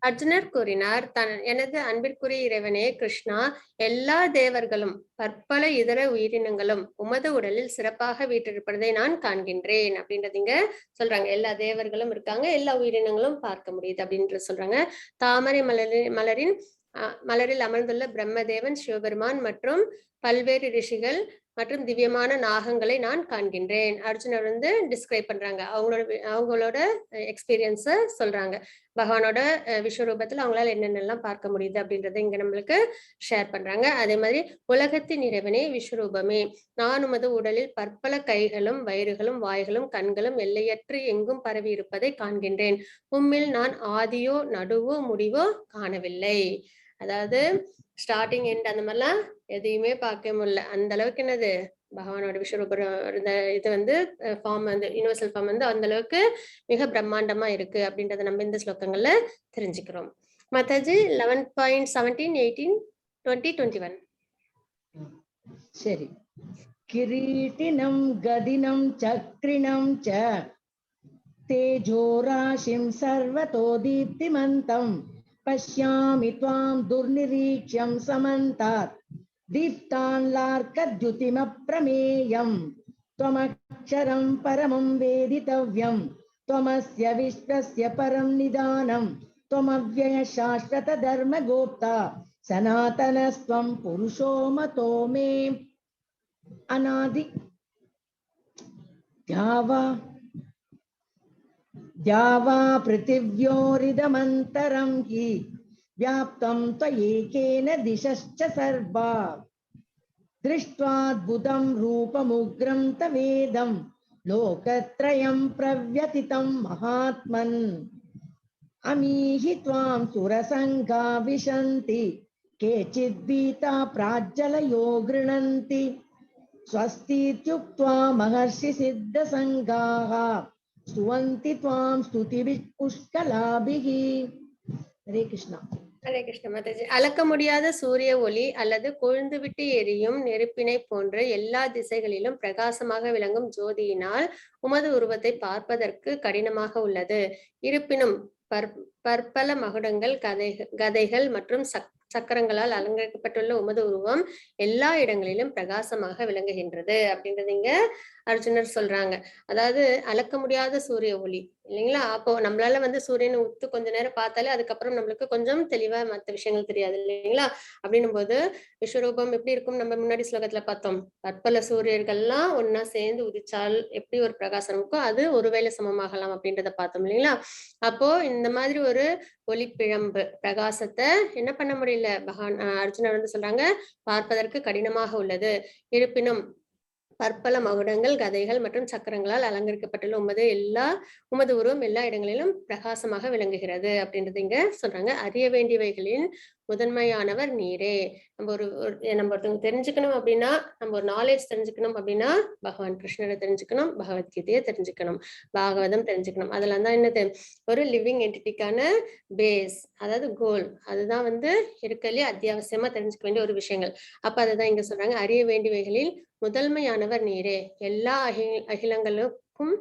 அர்ஜுனர் கூறினார், எனது அன்பிற்குரிய இறைவனே கிருஷ்ணா, எல்லா தேவர்களும் பற்பல இதர உயிரினங்களும் உமது உடலில் சிறப்பாக வீற்றிருப்பதை நான் காண்கின்றேன் அப்படின்றது இங்க சொல்றாங்க. எல்லா தேவர்களும் இருக்காங்க, எல்லா உயிரினங்களும் பார்க்க முடியுது அப்படின்ற சொல்றாங்க. தாமரை மலரில் அமர்ந்துள்ள பிரம்மதேவன், சிவபெருமான் மற்றும் பல்வேறு ரிஷிகள் மற்றும் திவ்யமான நாகங்களை நான் காண்கின்றேன். அர்ஜுனர் டிஸ்கிரைப் பண்றாங்க, அவங்களோட எக்ஸ்பீரியன்ஸ சொல்றாங்க. பகவானோட விஸ்வரூபத்துல அவங்களால என்னென்னலாம் பார்க்க முடியுது அப்படின்றத இங்க நம்மளுக்கு ஷேர் பண்றாங்க. அதே மாதிரி உலகத்தின் இறைவனே விஸ்வரூபமே, நான் உமது உடலில் பற்பல கைகளும் வயிறுகளும் வாய்களும் கண்களும் எல்லையற்று எங்கும் பரவி இருப்பதை காண்கின்றேன். உம்மில் நான் ஆதியோ நடுவோ முடிவோ காணவில்லை. அதாவது ஸ்டார்டிங் எண்ட் அந்த மாதிரிலாம் எதையுமே பார்க்க முடியல. அந்த அளவுக்கு என்னது பகவானோட விஸ்வரூப இது ஃபார்ம் யூனிவர்சல் ஃபார்ம் அந்த அளவுக்கு மிக பிரம்மாண்டமா இருக்கு அப்படின்றத நம்ம இந்த ஸ்லோகங்கள்ல தெரிஞ்சுக்கிறோம். மாதாஜி 11.17, 18, 20, 21. சரி. கிரீட்டினம் கதினம் சக்ரிணம் ச தேஜோராசிம் சர்வதோ தீப்திமந்தம் பஷ்யாமி த்வாம் துர்நிரீக்ஷ்யம் சமந்தாத் दीप्तान्लार्कद्युतिमप्रमेयं त्वमक्षरं परमं वेदितव्यं त्वमस्य विश्वस्य परं निदानं त्वमव्ययः शाश्वतधर्मगोप्ता सनातनस्त्वं पुरुषो मतो मे अनादि द्यावा पृथिव्योरिदमन्तरं हि व्याप्तं त्वयैकेन दिशश्च सर्वा दृष्ट्वाद्भुतं रूपमुग्रं तवेदं लोकत्रयं प्रव्यथितं महात्मन् अमीहि त्वां सुरसङ्घा विशन्ति केचिद्भीता प्राज्जलयो गृह्णन्ति स्वस्तीत्युक्त्वा महर्षि सिद्धसङ्घाः स्तुवन्ति त्वां स्तुतिभिः पुष्कलाभिः. हरे कृष्णा. ஹரே கிருஷ்ண மாதாஜி. அளக்க முடியாத சூரிய ஒளி அல்லது கொழுந்து விட்டு எரியும் நெருப்பினை போன்று எல்லா திசைகளிலும் பிரகாசமாக விளங்கும் ஜோதியினால் உமது உருவத்தை பார்ப்பதற்கு கடினமாக உள்ளது. இருப்பினும் பற்பல மகுடங்கள், கதைகள் மற்றும் சக்கரங்களால் அலங்கரிக்கப்பட்டுள்ள உமது உருவம் எல்லா இடங்களிலும் பிரகாசமாக விளங்குகின்றது அப்படின்றது இங்க அர்ஜுனர் சொல்றாங்க. அதாவது அளக்க முடியாத சூரிய ஒளி இல்லைங்களா? அப்போ நம்மளால சூரியனை உத்து கொஞ்ச நேரம் பார்த்தாலே அதுக்கப்புறம் நம்மளுக்கு கொஞ்சம் தெளிவா மற்ற விஷயங்கள் தெரியாது இல்லைங்களா? அப்படின்னும் போது விஸ்வரூபம் எப்படி இருக்கும்? நம்ம முன்னாடி ஸ்லோகத்துல பார்த்தோம், பற்பல சூரியர்கள்லாம் ஒன்னா சேர்ந்து உதிச்சால் எப்படி ஒரு பிரகாசம் இருக்கும், அது ஒருவேளை சமமாகலாம் அப்படின்றத பார்த்தோம் இல்லைங்களா? அப்போ இந்த மாதிரி ஒரு ஒளிப்பிழம்பு பிரகாசத்தை என்ன பண்ண முடியல, பகவான் அர்ஜுனர் சொல்றாங்க பார்ப்பதற்கு கடினமாக உள்ளது. இருப்பினும் பற்பல மகுடங்கள், கதைகள் மற்றும் சக்கரங்களால் அலங்கரிக்கப்பட்டுள்ள உமது உருவம் எல்லா இடங்களிலும் பிரகாசமாக விளங்குகிறது அப்படின்றது இங்க சொல்றாங்க. அறிய வேண்டியவைகளின் முதன்மையானவர் நீரே. நம்ம ஒருத்தவங்க தெரிஞ்சுக்கணும் அப்படின்னா, நம்ம ஒரு நாலேஜ் தெரிஞ்சுக்கணும் அப்படின்னா பகவான் கிருஷ்ணரை தெரிஞ்சுக்கணும், பகவத்கீதையை தெரிஞ்சுக்கணும், பாகவதம் தெரிஞ்சுக்கணும். அதெல்லாம் தான் என்னது ஒரு லிவிங் என்டிட்டிக்கான பேஸ், அதாவது கோல். அதுதான் இருக்கலே அத்தியாவசியமா தெரிஞ்சுக்க வேண்டிய ஒரு விஷயங்கள். அப்ப அதுதான் இங்க சொல்றாங்க, அறிய வேண்டியவைகளில் முதன்மையானவர் நீரே, எல்லா அகிலங்களுக்கும்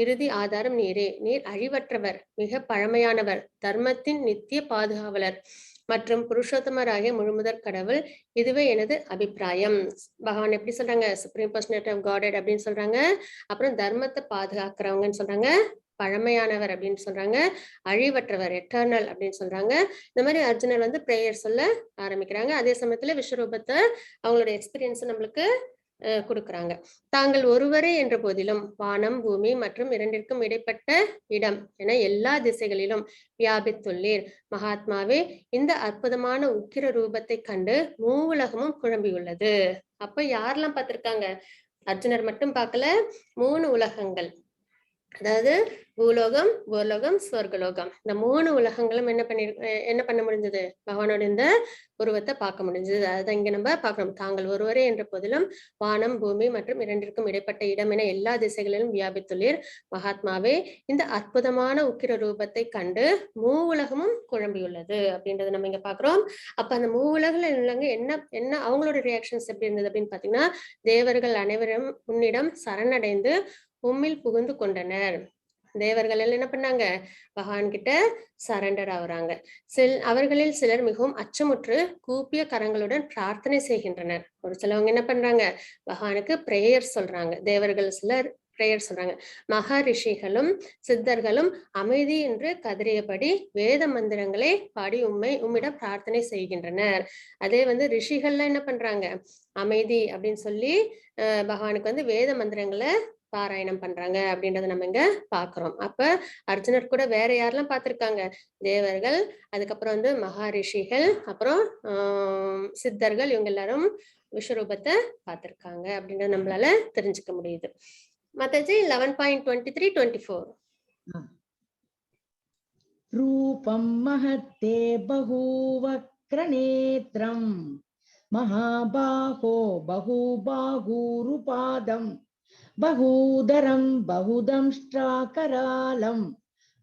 இறுதி ஆதாரம் நீரே. நீர் அழிவற்றவர், மிக பழமையானவர், தர்மத்தின் நித்திய பாதுகாவலர் மற்றும் புருஷோத்தமராகிய முழுமுதற் கடவுள். இதுவே எனது அபிப்பிராயம். பகவான் எப்படி சொல்றாங்க? சுப்ரீம் பர்சனாலிட்டி ஆஃப் காட் அப்படின்னு சொல்றாங்க. அப்புறம் தர்மத்தை பாதுகாக்கிறவங்கன்னு சொல்றாங்க, பழமையானவர் அப்படின்னு சொல்றாங்க, அழிவற்றவர் எட்டர்னல் அப்படின்னு சொல்றாங்க. இந்த மாதிரி அர்ஜுனர் வந்து பிரேயர் சொல்ல ஆரம்பிக்கிறாங்க. அதே சமயத்துல விஸ்வரூபத்தை அவங்களோட எக்ஸ்பீரியன்ஸ் நம்மளுக்கு கொடுக்குறாங்க. தாங்கள் ஒருவரே என்ற போதிலும் வானம் பூமி மற்றும் இரண்டிற்கும் இடைப்பட்ட இடம் என எல்லா திசைகளிலும் வியாபித்துள்ளீர். மகாத்மாவே, இந்த அற்புதமான உக்கிர ரூபத்தை கண்டு மூவுலகமும் குழம்பியுள்ளது. அப்ப யாரெல்லாம் பார்த்திருக்காங்க? அர்ஜுனர் மட்டும் பார்க்கல, 3 உலகங்கள், அதாவது பூலோகம், பூலோகம், ஸ்வர்கலோகம், இந்த 3 உலகங்களும் என்ன பண்ண முடிஞ்சது? பகவானோட இந்த உருவத்தை பார்க்க முடிஞ்சது. அதை இங்க நம்ம பார்க்கணும். தாங்கள் ஒருவரே என்ற போதிலும் வானம் பூமி மற்றும் இரண்டிற்கும் இடைப்பட்ட இடம் என எல்லா திசைகளிலும் வியாபித்துள்ளீர். மகாத்மாவே, இந்த அற்புதமான உக்கிர ரூபத்தை கண்டு மூவுலகமும் குழம்பியுள்ளது அப்படின்றத நம்ம இங்க பாக்குறோம். அப்ப அந்த மூவுலகில் உள்ளவங்க என்ன அவங்களோட ரியாக்ஷன்ஸ் எப்படி இருந்தது அப்படின்னு பாத்தீங்கன்னா, தேவர்கள் அனைவரும் உன்னிடம் சரணடைந்து உம்மில் புகுந்து கொண்டனர். தேவர்கள் எல்லாம் என்ன பண்ணாங்க? பகவான் கிட்ட சரண்டர் ஆகுறாங்க. அவர்களில் சிலர் மிகவும் அச்சமுற்று கூப்பிய கரங்களுடன் பிரார்த்தனை செய்கின்றனர். ஒரு சிலவங்க என்ன பண்றாங்க? பகவானுக்கு பிரேயர் சொல்றாங்க. தேவர்கள் சிலர் பிரேயர் சொல்றாங்க. மகரிஷிகளும் சித்தர்களும் அமைதி என்று கதறியபடி வேத மந்திரங்களை பாடி உம்மிடம் பிரார்த்தனை செய்கின்றனர். அதே வந்து ரிஷிகள்லாம் என்ன பண்றாங்க? அமைதி அப்படின்னு சொல்லி பகவானுக்கு வந்து வேத மந்திரங்களை பாராயணம் பண்றாங்க அப்படின்றத நம்ம இங்க பாக்குறோம். அப்ப அர்ஜுனர் கூட வேற யாரெல்லாம் பார்த்திருக்காங்க? தேவர்கள், அதுக்கப்புறம் வந்து மகாரிஷிகள், அப்புறம் சித்தர்கள், இவங்க எல்லாரும் விஸ்வரூபத்தை பார்த்திருக்காங்க அப்படின்றத நம்மளால தெரிஞ்சுக்க முடியுது. மாதாஜி 11.23-24. ரூபம் மஹத்தே பகூவக்ரநேத்ரம் மகாபாஹோ பகுபாகூருபாதம் பகூதரம் பகுதம்ஷ்ட்ராகராலம்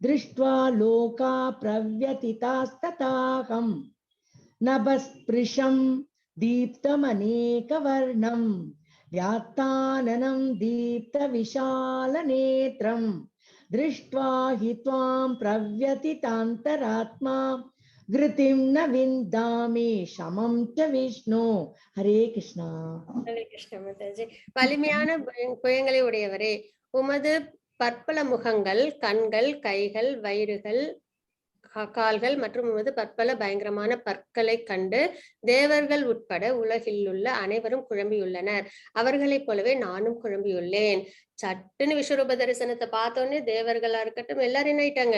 திருஷ்ட்வா லோகா பிரவ்யதிதாஸ்ததாகம் நபஸ்பிருஷம் தீப்தமநேகவர்ணம் வியாத்தானனம் தீப்த விஷாலநேத்ரம் திருஷ்ட்வா ஹி த்வாம் பிரவ்யதிதாந்தராத்மா கிருதிம் ந விந்தாமி சமம் ச விஷ்ணு. ஹரே கிருஷ்ணா. ஹரே கிருஷ்ணா மாதாஜி. வலிமையான புயங்களை உடையவரே, உமது பற்பல முகங்கள், கண்கள், கைகள், வயிறுகள், கால்கள் மற்றும் உமது பற்பல பயங்கரமான பற்களை கண்டு தேவர்கள் உட்பட உலகில் உள்ள அனைவரும் குழம்பியுள்ளனர். அவர்களைப் போலவே நானும் குழம்பியுள்ளேன். சட்டுன்னு விஸ்வரூப தரிசனத்தை பார்த்தோன்னே தேவர்களா இருக்கட்டும் எல்லாரும் என்ன ஆயிட்டாங்க?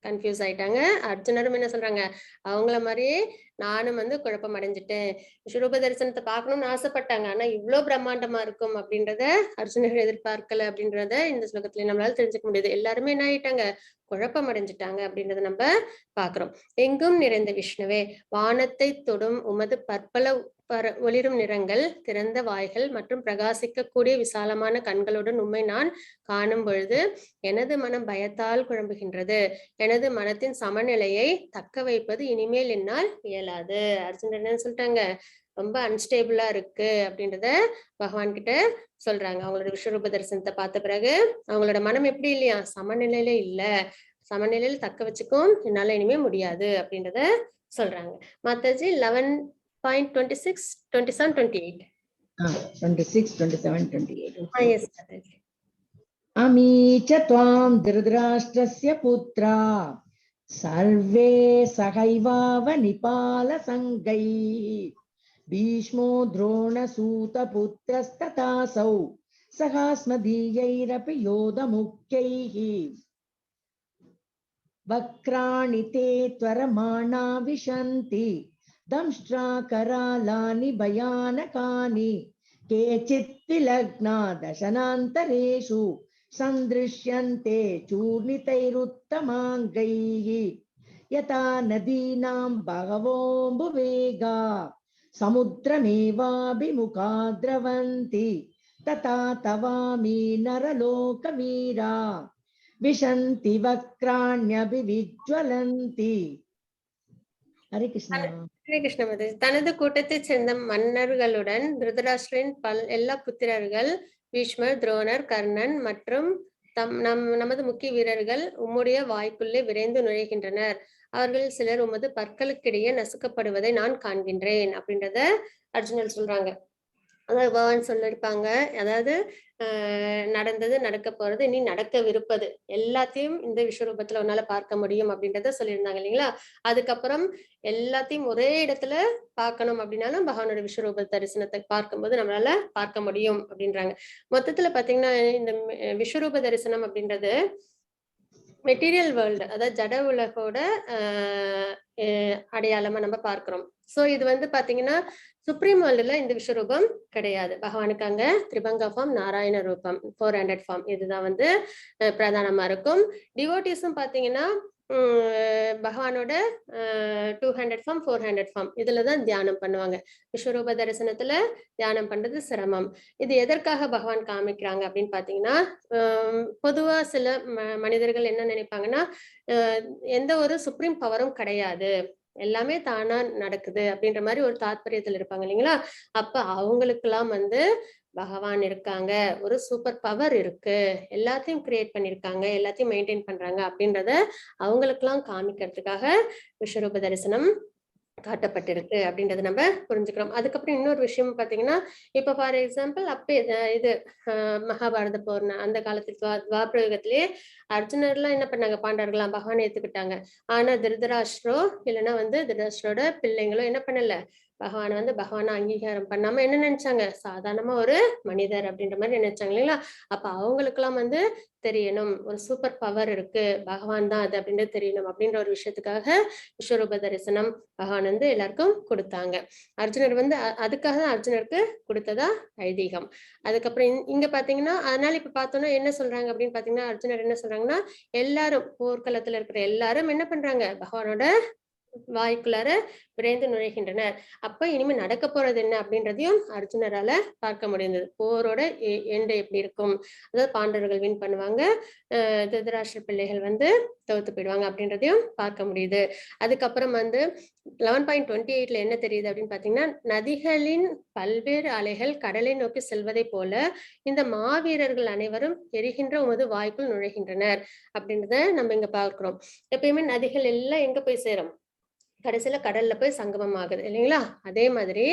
கன்ஃபியூஸ் ஆயிட்டாங்க. அர்ஜுனரும் என்ன சொல்றாங்க? அவங்கள மாதிரியே நானும் வந்து குழப்பம் அடைஞ்சிட்டேன். விஸ்வரூப தரிசனத்தை பார்க்கணும்னு ஆசைப்பட்டாங்க, ஆனா இவ்வளவு பிரம்மாண்டமா இருக்கும் அப்படின்றத அர்ஜுனர் எதிர்பார்க்கல அப்படின்றத இந்த ஸ்லோகத்துல நம்மளால தெரிஞ்சுக்க முடியுது. எல்லாருமே என்ன ஆயிட்டாங்க? குழப்பம் அடைஞ்சிட்டாங்க அப்படின்றத நம்ம பாக்குறோம். எங்கும் நிறைந்த விஷ்ணுவே, வானத்தை தொடும் உமது பற்பல ஒளிரும் நிறங்கள், திறந்த வாய்கள் மற்றும் பிரகாசிக்கக்கூடிய விசாலமான கண்களுடன் உம்மை நான் காணும் பொழுது எனது மனம் பயத்தால் குழம்புகின்றது. எனது மனத்தின் சமநிலையை தக்க வைப்பது இனிமேல் என்னால் இயலாது. அர்ஜுனன் என்ன சொல்லிட்டாங்க? ரொம்ப அன்ஸ்டேபிளா இருக்கு அப்படின்றத பகவான் கிட்ட சொல்றாங்க. அவங்களோட விஸ்வரூப தரிசனத்தை பார்த்த பிறகு அவங்களோட மனம் எப்படி இல்லையா? சமநிலையில இல்ல. சமநிலையில் தக்க வச்சுக்கும் என்னால இனிமே முடியாது அப்படின்றத சொல்றாங்க. மாதாஜி 11.26-27-28. 26, 27, 28. Yes, மாதாஜி. அமீச்ச த்வாம் திருதராஷ்டிரஸ்ய புத்ரா சர்வே சகைவாவ நிபால சங்கை பீஷ்மோ துரோண சூத புத்திரஸ்ததாசௌ சகாஸ்மதீயைரபி யோத முக்யைஹி வக்ராணி தே த்வரமாணா விஷந்தி தம்ஷ்ட்ராகராலானி பயானகானி கேசித் விலக்னா தசனாந்தரேஷு சந்திருஷ்யந்தே சூர்ணிதைருத்தமாங்கைஹி யதா நதீனாம் பகவோம்புவேகா சமுத்திரமேவாபிமுகா த்ரவந்தி ததா தவாமி நரலோகவீரா விஷந்தி வக்ராண்யபிவிஜ்வலந்தி. ஹரே கிருஷ்ணா. ஹரே கிருஷ்ண மாதாஜி. தனது கூட்டத்தைச் சேர்ந்த மன்னர்களுடன் திருதராஷ்டிரின் எல்லா புத்திரர்கள், பீஷ்மர், துரோணர், கர்ணன் மற்றும் நமது முக்கிய வீரர்கள் உம்முடைய வாய்க்குள்ளே விரைந்து நுழைகின்றனர். அவர்கள் சிலர் உமது பற்களுக்கிடையே நசுக்கப்படுவதை நான் காண்கின்றேன் அப்படின்றத அர்ஜுனன் சொல்றாங்க. அதாவது பகவான் சொல்லிருப்பாங்க. அதாவது நடந்தது, நடக்க போறது, இனி நடக்கவிருப்பது எல்லாத்தையும் இந்த விஸ்வரூபத்துல உன்னால பார்க்க முடியும் அப்படின்றத சொல்லியிருந்தாங்க இல்லைங்களா? அதுக்கப்புறம் எல்லாத்தையும் ஒரே இடத்துல பார்க்கணும் அப்படின்னாலும் பகவானோட விஸ்வரூப தரிசனத்தை பார்க்கும்போது நம்மளால பார்க்க முடியும் அப்படின்றாங்க. மொத்தத்துல பாத்தீங்கன்னா இந்த விஸ்வரூப தரிசனம் அப்படின்றது மெட்டீரியல் வேர்ல்டு, அதாவது ஜட உலகோட அடையாளமா நம்ம பார்க்கிறோம். சோ இது வந்து பாத்தீங்கன்னா சுப்ரீம் வேர்ல்டுல இந்த விஸ்வரூபம் கிடையாது. பகவானுக்கு அங்க திரிபங்க ஃபார்ம், நாராயண ரூபம், 400 ஃபார்ம் இதுதான் வந்து பிரதானமா இருக்கும். டிவோட்டிஸும் பாத்தீங்கன்னா பகவானோட 200 ஃபார்ம், 400 ஃபார்ம் இதுலதான் தியானம் பண்ணுவாங்க. விஸ்வரூப தரிசனத்துல தியானம் பண்றது சிரமம். இது எதற்காக பகவான் காமிக்கிறாங்க அப்படின்னு பாத்தீங்கன்னா, பொதுவா சில மனிதர்கள் என்ன நினைப்பாங்கன்னா, எந்த ஒரு சுப்ரீம் பவரும் கிடையாது, எல்லாமே தானா நடக்குது அப்படின்ற மாதிரி ஒரு தாத்பரியத்துல இருப்பாங்க இல்லைங்களா? அப்ப அவங்களுக்கு எல்லாம் வந்து பகவான் இருக்காங்க, ஒரு சூப்பர் பவர் இருக்கு, எல்லாத்தையும் கிரியேட் பண்ணிருக்காங்க, எல்லாத்தையும் மெயின்டைன் பண்றாங்க அப்படின்றத அவங்களுக்கு எல்லாம் காமிக்கிறதுக்காக விஸ்வரூப தரிசனம் காட்டப்பட்டிருக்கு அப்படின்றத நம்ம புரிஞ்சுக்கிறோம். அதுக்கப்புறம் இன்னொரு விஷயம் பாத்தீங்கன்னா, இப்ப ஃபார் எக்ஸாம்பிள் அப்பே இது மகாபாரத போர் அந்த காலத்துல துவாபரயுகத்திலேயே அர்ஜுனர் எல்லாம் என்ன பண்ணாங்க, பாண்டவர்கள்லாம் பகவானை ஏத்துக்கிட்டாங்க. ஆனா திருதராஷ்டிரோ இல்லைன்னா வந்து திருதராஷ்டிரோட பிள்ளைங்களோ என்ன பண்ணல, பகவானை வந்து பகவானை அங்கீகாரம் பண்ணாம என்ன நினைச்சாங்க, சாதாரணமா ஒரு மனிதர் அப்படின்ற மாதிரி நினைச்சாங்க இல்லைங்களா? அப்ப அவங்களுக்கு எல்லாம் வந்து தெரியணும், ஒரு சூப்பர் பவர் இருக்கு, பகவான் தான் அது அப்படின்றது தெரியணும் அப்படின்ற ஒரு விஷயத்துக்காக விஸ்வரூப தரிசனம் பகவான் வந்து எல்லாருக்கும் கொடுத்தாங்க. அர்ஜுனர் வந்து அதுக்காக தான் அர்ஜுனருக்கு கொடுத்ததா ஐதீகம். அதுக்கப்புறம் இங்க பாத்தீங்கன்னா, அதனால இப்ப பார்த்தோம்னா என்ன சொல்றாங்க அப்படின்னு பாத்தீங்கன்னா, அர்ஜுனர் என்ன சொல்றாங்கன்னா, எல்லாரும் போர்க்களத்துல இருக்கிற எல்லாரும் என்ன பண்றாங்க, பகவானோட வாய்க்குள்ளார விரைந்து நுழைகின்றனர். அப்ப இனிமே நடக்க போறது என்ன அப்படின்றதையும் அர்ஜுனரால பார்க்க முடிந்தது. போரோட எண்டு எப்படி இருக்கும், அதாவது பாண்டவர்கள் வின் பண்ணுவாங்க, திருதராஷ்டிர பிள்ளைகள் வந்து தோத்து போயிடுவாங்க அப்படின்றதையும் பார்க்க முடியுது. அதுக்கப்புறம் வந்து 11.28ல என்ன தெரியுது அப்படின்னு பாத்தீங்கன்னா, நதிகளின் பல்வேறு அலைகள் கடலை நோக்கி செல்வதை போல இந்த மாவீரர்கள் அனைவரும் எரிகின்ற உமது வாய்க்குள் நுழைகின்றனர் அப்படின்றத நம்ம இங்க பார்க்கிறோம். எப்பயுமே நதிகள் எல்லாம் எங்க போய் சேரும், கடைசியில கடல்ல போய் சங்கமம் ஆகுது இல்லைங்களா? அதே மாதிரி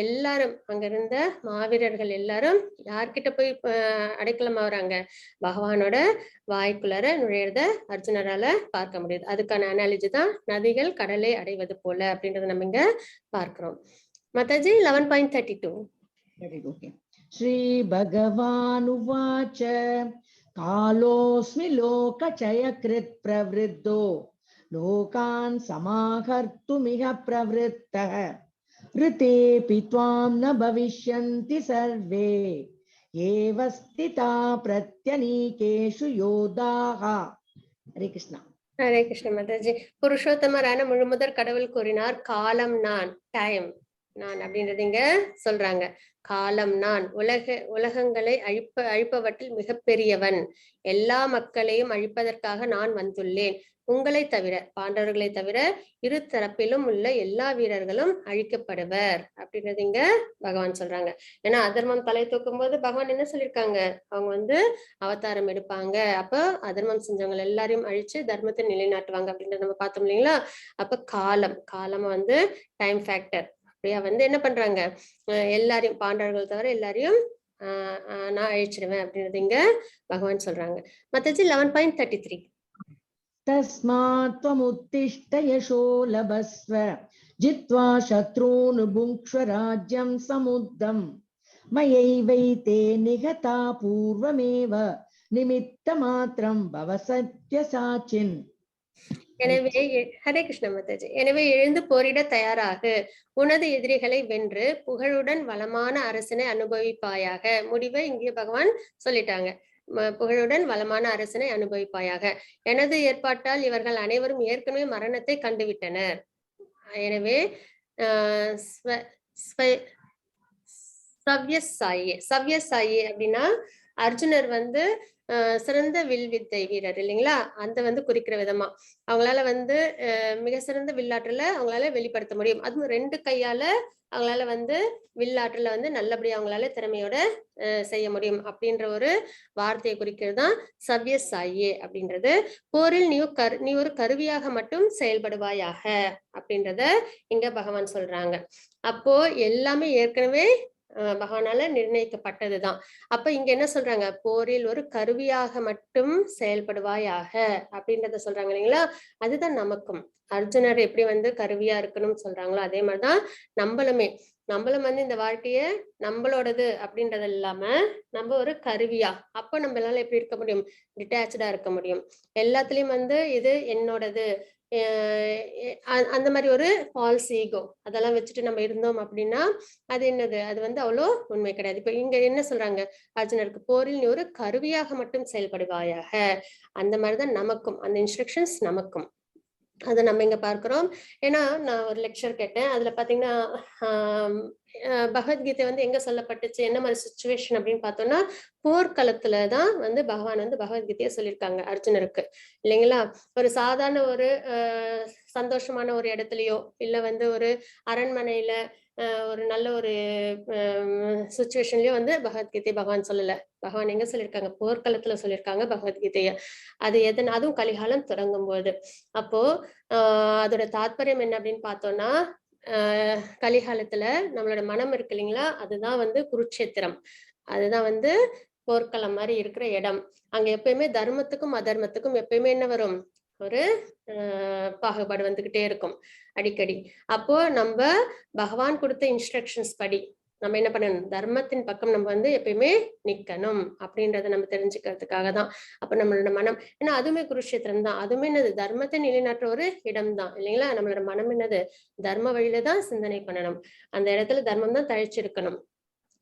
எல்லாரும் அங்க இருந்த மாவீரர்கள் எல்லாரும் யார்கிட்ட போய் அடைக்கலம் ஆகுறாங்க, பகவானோட வாய்க்குள்ளார நுழையிறத அர்ஜுனரால பார்க்க முடியுது. அதுக்கான அனாலஜி தான் நதிகள் கடலை அடைவது போல அப்படின்றத நம்ம இங்க பார்க்கிறோம். மாதாஜி 11.32. Okay. ஸ்ரீ பகவானுவாச்ச காலோஸ்மி லோகசயக்ருத் பிரவருத்தோ லோகான் சமாஹர்த்துமிஹ பிரவருத்தः ரிதேபி த்வாம் ந பவிஷ்யந்தி சர்வே ஏவ ஸ்திதா பிரத்யநீகேஷு யோதாः. ஹரே கிருஷ்ணா. ஹரே கிருஷ்ண மாதாஜி. புருஷோத்தமரான முழுமுதற் கடவுள் கூறினார், காலம் நான், டைம் நான் அப்படின்றது இங்க சொல்றாங்க. காலம் நான், உலகங்களை அழிப்பவற்றில் மிகப்பெரியவன், எல்லா மக்களையும் அழிப்பதற்காக நான் வந்துள்ளேன். உங்களை தவிர, பாண்டவர்களை தவிர இரு தரப்பிலும் உள்ள எல்லா வீரர்களும் அழிக்கப்படுவர் அப்படின்றது இங்க பகவான் சொல்றாங்க. ஏன்னா அதர்மம் தலை தூக்கும் போது பகவான் என்ன சொல்லியிருக்காங்க, அவங்க வந்து அவதாரம் எடுப்பாங்க, அப்ப அதர்மம் செஞ்சவங்க எல்லாரையும் அழிச்சு தர்மத்தை நிலைநாட்டுவாங்க அப்படின்றத நம்ம பார்த்தோம் இல்லைங்களா? அப்ப காலம் வந்து டைம் ஃபேக்டர் அப்படியா வந்து என்ன பண்றாங்க, எல்லாரையும் பாண்டவர்கள் தவிர எல்லாரையும் நான் அழிச்சிடுவேன் அப்படின்றது இங்க பகவான் சொல்றாங்க. மத்தச்சு 11.33. தஸ்மாத் த்வமுத்திஷ்ட யசோ லபஸ்வ ஜித்வா சத்ரூன் புங்க்ஷ்வ ராஜ்யம் சமுத்தம் மயைவைதே நிகதா பூர்வமேவ நிமித்த மாத்திரம் பவ சத்ய சாச்சின். எனவே ஹரே கிருஷ்ண மாதாஜி. எனவே எழுந்து போரிட தயாராகு, உனது எதிரிகளை வென்று புகழுடன் வளமான அரசனை அனுபவிப்பாயாக. முடிவை இங்கே பகவான் சொல்லிட்டாங்க, புகழுடன் வளமான அரசனை அனுபவிப்பாயாக. எனது ஏற்பாட்டால் இவர்கள் அனைவரும் ஏற்கனவே மரணத்தை கண்டுவிட்டனர். எனவே சவ்யசாயி அப்படின்னா அர்ஜுனர் வந்து சிறந்த வில் வித்தை வீரர் இல்லைங்களா? அந்த வந்து குறிக்கிற விதமா அவங்களால வந்து மிக சிறந்த வில்லாற்றல அவங்களால வெளிப்படுத்த முடியும். அதுவும் 2 கையால அவங்களால வந்து வில்லாற்றல வந்து நல்லபடியா அவங்களால திறமையோட செய்ய முடியும் அப்படின்ற ஒரு வார்த்தையை குறிக்கிறது தான் சவ்யசாயி அப்படின்றது. போரில் நீ ஒரு கருவியாக மட்டும் செயல்படுவாயாக அப்படின்றத இங்க பகவான் சொல்றாங்க. அப்போ எல்லாமே ஏற்கனவே பகவானால நிர்ணயிக்கப்பட்டதுதான். அப்ப இங்க என்ன சொல்றாங்க, போரில் ஒரு கருவியாக மட்டும் செயல்படுவாயாக அப்படின்றத சொல்றாங்க இல்லைங்களா. அதுதான் நமக்கும் அர்ஜுனர் எப்படி வந்து கருவியா இருக்கணும்னு சொல்றாங்களோ அதே மாதிரிதான் நம்மளும் வந்து இந்த வாழ்க்கைய நம்மளோடது அப்படின்றது இல்லாம நம்ம ஒரு கருவியா, அப்ப நம்மளால எப்படி இருக்க முடியும், டிட்டாச்சா இருக்க முடியும். எல்லாத்துலயும் வந்து இது என்னோடது, அந்த மாதிரி ஒரு ஃபால்ஸ் ஈகோ அதெல்லாம் வச்சுட்டு நம்ம இருந்தோம் அப்படின்னா அது என்னது, அது வந்து அவ்வளோ உண்மை கிடையாது. இப்ப இங்க என்ன சொல்றாங்க, அர்ஜுனருக்கு போரில் நீ ஒரு கருவியாக மட்டும் செயல்படுவாயாக. அந்த மாதிரிதான் நமக்கும் அந்த இன்ஸ்ட்ரக்ஷன்ஸ் நமக்கும், அதை நம்ம இங்க பார்க்கிறோம். ஏன்னா நான் ஒரு லெக்சர் கேட்டேன், அதுல பாத்தீங்கன்னா பகவத்கீதை வந்து எங்க சொல்லப்பட்டுச்சு, என்ன மாதிரி சுச்சுவேஷன் அப்படின்னு பார்த்தோம்னா போர்க்களத்துலதான் வந்து பகவான் வந்து பகவத்கீதையை சொல்லியிருக்காங்க அர்ஜுனருக்கு இல்லைங்களா. ஒரு சாதாரண ஒரு சந்தோஷமான ஒரு இடத்துலயோ இல்ல வந்து ஒரு அரண்மனையில ஒரு நல்ல ஒரு சுச்சுவேஷன்லயோ வந்து பகவத்கீதை பகவான் சொல்லல. பகவான் எங்க சொல்லியிருக்காங்க, போர்க்களத்துல சொல்லியிருக்காங்க பகவத்கீதைய. அது அதுவும் கலிகாலம் தொடங்கும் போது. அப்போ அதோட தாத்பரியம் என்ன அப்படின்னு பார்த்தோம்னா, கலிகாலத்துல நம்மளோட மனம் இருக்கு இல்லைங்களா, அதுதான் வந்து குருட்சேத்திரம். அதுதான் வந்து போர்க்களம் மாதிரி இருக்கிற இடம். அங்க எப்பயுமே தர்மத்துக்கும் அதர்மத்துக்கும் எப்பயுமே என்ன வரும், ஒரு பாகுபாடு வந்துகிட்டே இருக்கும் அடிக்கடி. அப்போ நம்ம பகவான் கொடுத்த இன்ஸ்ட்ரக்ஷன்ஸ் படி நம்ம என்ன பண்ணணும், தர்மத்தின் பக்கம் நம்ம வந்து எப்பயுமே நிக்கணும் அப்படின்றத நம்ம தெரிஞ்சுக்கிறதுக்காக தான். அப்ப நம்மளோட மனம், ஏன்னா அதுவுமே குருஷேத்திரம் தான், அதுவுமே என்னது தர்மத்தை நிலைநாட்டுற ஒரு இடம் தான் இல்லைங்களா. நம்மளோட மனம் என்னது, தர்ம வழியில தான் சிந்தனை பண்ணணும், அந்த இடத்துல தர்மம் தான் தழைச்சிருக்கணும்.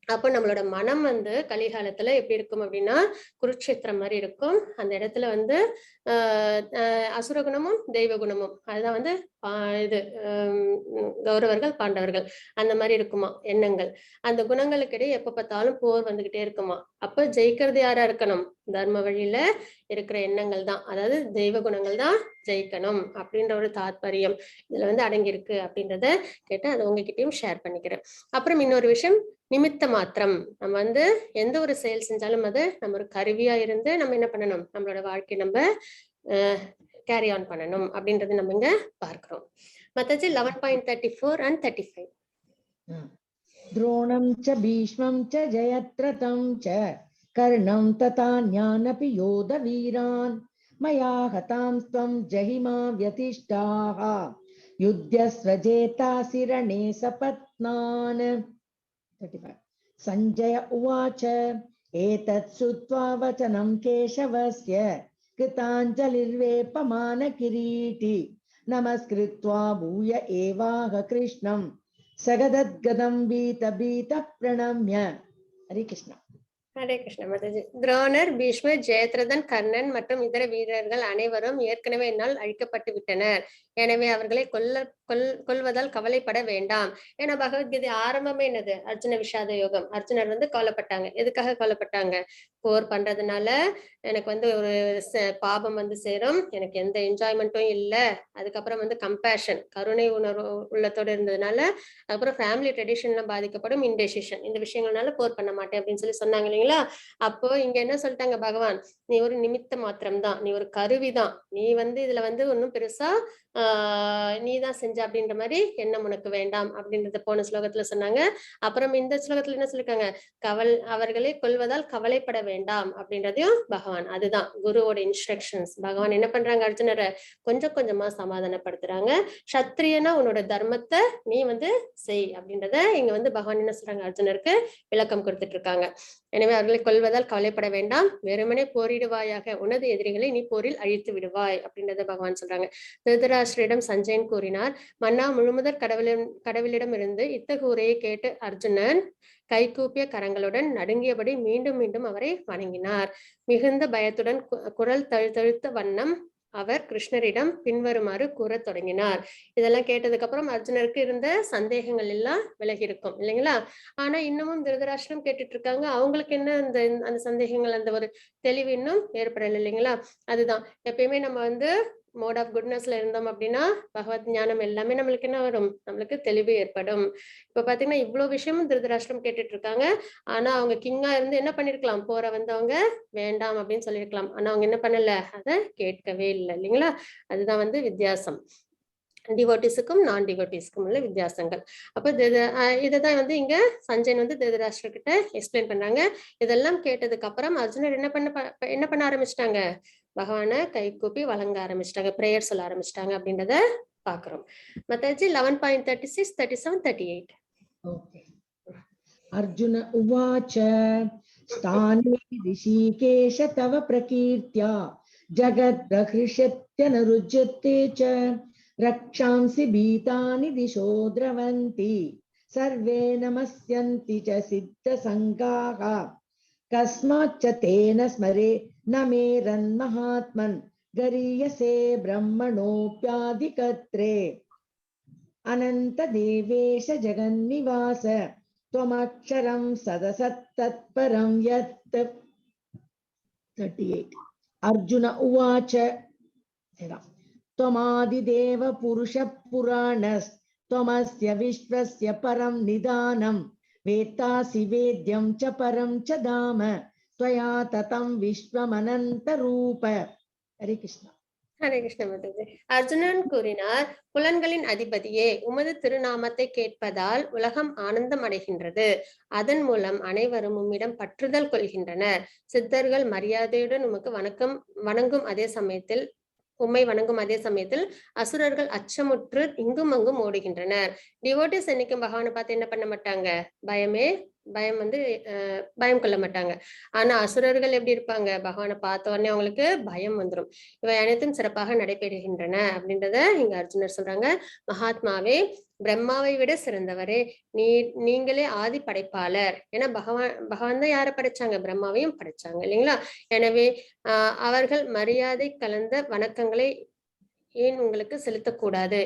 அப்போ நம்மளோட மனம் வந்து கலிகாலத்துல எப்படி இருக்கும் அப்படின்னா குருட்சேத்திரம் மாதிரி இருக்கும். அந்த இடத்துல வந்து அசுர குணமும் தெய்வ குணமும், அதுதான் வந்து இது கௌரவர்கள் பாண்டவர்கள் அந்த மாதிரி இருக்குமா எண்ணங்கள். அந்த குணங்களுக்கு இடையே எப்ப பார்த்தாலும் போர் வந்துகிட்டே இருக்குமா. அப்ப ஜெயிக்கிறது யாரா இருக்கணும், தர்ம வழியில இருக்கிற எண்ணங்கள் தான், அதாவது தெய்வ குணங்கள் தான் ஜெயிக்கணும் அப்படின்ற ஒரு தாத்பரியம் இதுல வந்து அடங்கியிருக்கு அப்படின்றத கேட்டு அதை உங்ககிட்டயும் ஷேர் பண்ணிக்கிறேன். அப்புறம் இன்னொரு விஷயம், நிமித்த மாத்திரம். நம்ம வந்து எந்த ஒரு செயல் செஞ்சாலும் அது நம்ம ஒரு கருவியா இருந்து நம்ம என்ன பண்ணணும், நம்மளோட வாழ்க்கை நம்ம கேரி ஆன் பண்ணணும் அப்படின்றது நம்ம இங்க பார்க்கிறோம். மத்தது 11.34 and 35. द्रोणं च भीष्मं च जयद्रथं च कर्णं तथा ஞானபி யோதவீரான் மயா ஹதாं ஸ்வம் ஜஹிமா வ்யதிஷ்டாஹ யுத்யஸ்வஜேதாசி ரணே சபத்னான். 35. சஞ்சய உவாச்ச ஏதத் சுத்வா வசனம் கேசவஸ்ய கிருதாஞ்சலிர்வேபமான கிரீட்டி நமஸ்கிருத்வா பூய ஏவாஹ கிருஷ்ணம் சகதத்கதம் பீத பீத பிரணம்ய. ஹரே கிருஷ்ணா. ஹரே கிருஷ்ண மாதாஜி. துரோணர், பீஷ்மர், ஜெயத்ரதன், கர்ணன் மற்றும் இதர வீரர்கள் அனைவரும் ஏற்கனவே என்னால் அழிக்கப்பட்டு விட்டனர். எனவே அவர்களை கொல்வதால் கவலைப்பட வேண்டாம். ஏன்னா பகவத்கீதை ஆரம்பமே என்னது, அர்ஜுன விஷாத யோகம். அர்ஜுனர் வந்து கொல்லப்பட்டாங்க. எதுக்காக கொல்லப்பட்டாங்க, போர் பண்றதுனால எனக்கு வந்து ஒரு பாபம் வந்து சேரும், எனக்கு எந்த என்ஜாய்மெண்ட்டும் இல்லை. அதுக்கப்புறம் வந்து கம்பேஷன், கருணை உணர்வு உள்ளத்தோடு இருந்ததுனால, அதுக்கப்புறம் ஃபேமிலி ட்ரெடிஷன்லாம் பாதிக்கப்படும், இன்டெசிஷன், இந்த விஷயங்கள்னால போர் பண்ண மாட்டேன் அப்படின்னு சொல்லி சொன்னாங்க இல்லைங்களா. அப்போ இங்க என்ன சொல்லிட்டாங்க பகவான், நீ ஒரு நிமித்த மாத்திரம் தான், நீ ஒரு கருவிதான், நீ வந்து இதுல வந்து ஒன்னும் பெருசா நீதான் செஞ்ச அப்படின்ற மாதிரி எண்ணம் உனக்கு வேண்டாம் அப்படின்றத போன ஸ்லோகத்துல சொன்னாங்க. அப்புறம் இந்த ஸ்லோகத்துல என்ன சொல்லிருக்காங்க, அவர்களை கொல்வதால் கவலைப்பட வேண்டாம் அப்படின்றதையும் பகவான், அதுதான் குருவோட இன்ஸ்ட்ரக்ஷன்ஸ். பகவான் என்ன பண்றாங்க, அர்ஜுனரை கொஞ்சம் கொஞ்சமா சமாதானப்படுத்துறாங்க. சத்திரியனா உன்னோட தர்மத்தை நீ வந்து செய் அப்படின்றத இங்க வந்து பகவான் என்ன சொல்றாங்க, அர்ஜுனருக்கு விளக்கம் கொடுத்துட்டு இருக்காங்க. எனவே அவர்களை கொல்வதால் கவலைப்பட வேண்டாம், வெறுமனே போரிடுவாயாக, உனது எதிரிகளை நீ போரில் அழித்து விடுவாய் அப்படின்றத பகவான் சொல்றாங்க. திருதராஷ்டிரிடம் சஞ்சயன் கூறினார், மன்னா, முழுமுதற் கடவுளிடம் இருந்து இத்தகு உரையை கேட்டு அர்ஜுனன் கைகூப்பிய கரங்களுடன் நடுங்கியபடி மீண்டும் மீண்டும் அவரை வணங்கினார். மிகுந்த பயத்துடன் குரல் தழுத்தழுத்த வண்ணம் அவர் கிருஷ்ணரிடம் பின்வருமாறு கூற தொடங்கினார். இதெல்லாம் கேட்டதுக்கு அப்புறம் அர்ஜுனருக்கு இருந்த சந்தேகங்கள் எல்லாம் விலகி இருக்கும் இல்லைங்களா. ஆனா இன்னமும் திருதராஷ்டிரம் கேட்டுட்டு இருக்காங்க, அவங்களுக்கு என்ன அந்த சந்தேகங்கள், அந்த ஒரு தெளிவு இன்னும் ஏற்படலை இல்லைங்களா. அதுதான் எப்பயுமே நம்ம வந்து மோட் ஆஃப் குட்னஸ்ல இருந்தோம் அப்படின்னா பகவத் ஞானம் எல்லாமே நம்மளுக்கு என்ன வரும், நம்மளுக்கு தெளிவு ஏற்படும். இப்ப பாத்தீங்கன்னா இவ்வளவு விஷயமும் திருதராஷ்டிரம் கேட்டுட்டு இருக்காங்க. ஆனா அவங்க கிங்கா இருந்து என்ன பண்ணிருக்கலாம், போற வந்து அவங்க வேண்டாம் அப்படின்னு சொல்லியிருக்கலாம். ஆனா அவங்க என்ன பண்ணல, அதை கேட்கவே இல்லை இல்லைங்களா. அதுதான் வந்து வித்தியாசம். டிவோட்டிஸுக்கும் நான் டிவோட்டிஸ்க்கும் உள்ள வித்தியாசங்கள். அப்போ இதுதான் வந்து இங்க சஞ்சயன் வந்து திருதராஷ்டிரர் கிட்ட எக்ஸ்பிளைன் பண்றாங்க. இதெல்லாம் கேட்டதுக்கு அப்புறம் அர்ஜுனர் என்ன பண்ண ஆரம்பிச்சிட்டாங்க, பகவானை கை கூப்பி வழங்க ஆரம்பிச்சிட்டாங்க, பிரேயர் சொல்ல ஆரம்பிச்சிட்டாங்க அப்படின்றத பாக்குறோம். மத்தாஜி 11.36, 37, 38. அர்ஜுன உவாச்ச ஸ்தானே ரிஷிகேஷ தவ பிரகீர்த்யா ஜகத் பிரஹ்ருஷ்யத்யனுருஜ்யத்தே ச ரக்ஷாம்சி பீதானி திசோ த்ரவந்தி சர்வே நமஸ்யந்தி ச சித்த சங்காஹ கஸ்மாச்ச தேன ஸ்மரே நமேரன் மகாத்மன் கரியசே பிரம்மணோப்யாதிகத்ரே அனந்த தேவேஷ ஜெகன்னிவாச त्वमक्षरं सदसत्तत्परं यत् 38 अर्जुन उवाच त्वमादिदेव पुरुषः पुराणस्त्वमस्य विश्वस्य परं निदानं वेत्तासि वेद्यं च परं च धाम त्वया ततं विश्वमनन्तरूप. हरे कृष्ण. ஹரே கிருஷ்ண மாதாஜி. அர்ஜுனன் கூறினார், புலன்களின் அதிபதியே, உமது திருநாமத்தை கேட்பதால் உலகம் ஆனந்தம் அடைகின்றது. அதன் மூலம் அனைவரும் உம்மிடம் பற்றுதல் கொள்கின்றனர். சித்தர்கள் மரியாதையுடன் உமக்கு வணங்கும் அதே சமயத்தில் அசுரர்கள் அச்சமுற்று இங்கும் அங்கும் ஓடுகின்றனர். டிவோட்டிஸ் என்னைக்கும் பகவானை பார்த்து என்ன பண்ண மாட்டாங்க, பயம் கொள்ள மாட்டாங்க. ஆனா அசுரர்கள் எப்படி இருப்பாங்க, பகவானை பார்த்த உடனே அவங்களுக்கு பயம் வந்துடும். இவை அனைத்தும் சிறப்பாக நடைபெறுகின்றன அப்படின்றத இங்க அர்ஜுனர் சொல்றாங்க. மகாத்மாவே, பிரம்மாவை விட சிறந்தவரே, நீங்களே ஆதி படைப்பாளர். ஏன்னா பகவான் தான் யாரை படைச்சாங்க, பிரம்மாவையும் படைச்சாங்க இல்லைங்களா? எனவே அவர்கள் மரியாதை கலந்த வணக்கங்களை ஏன் உங்களுக்கு செலுத்தக்கூடாது?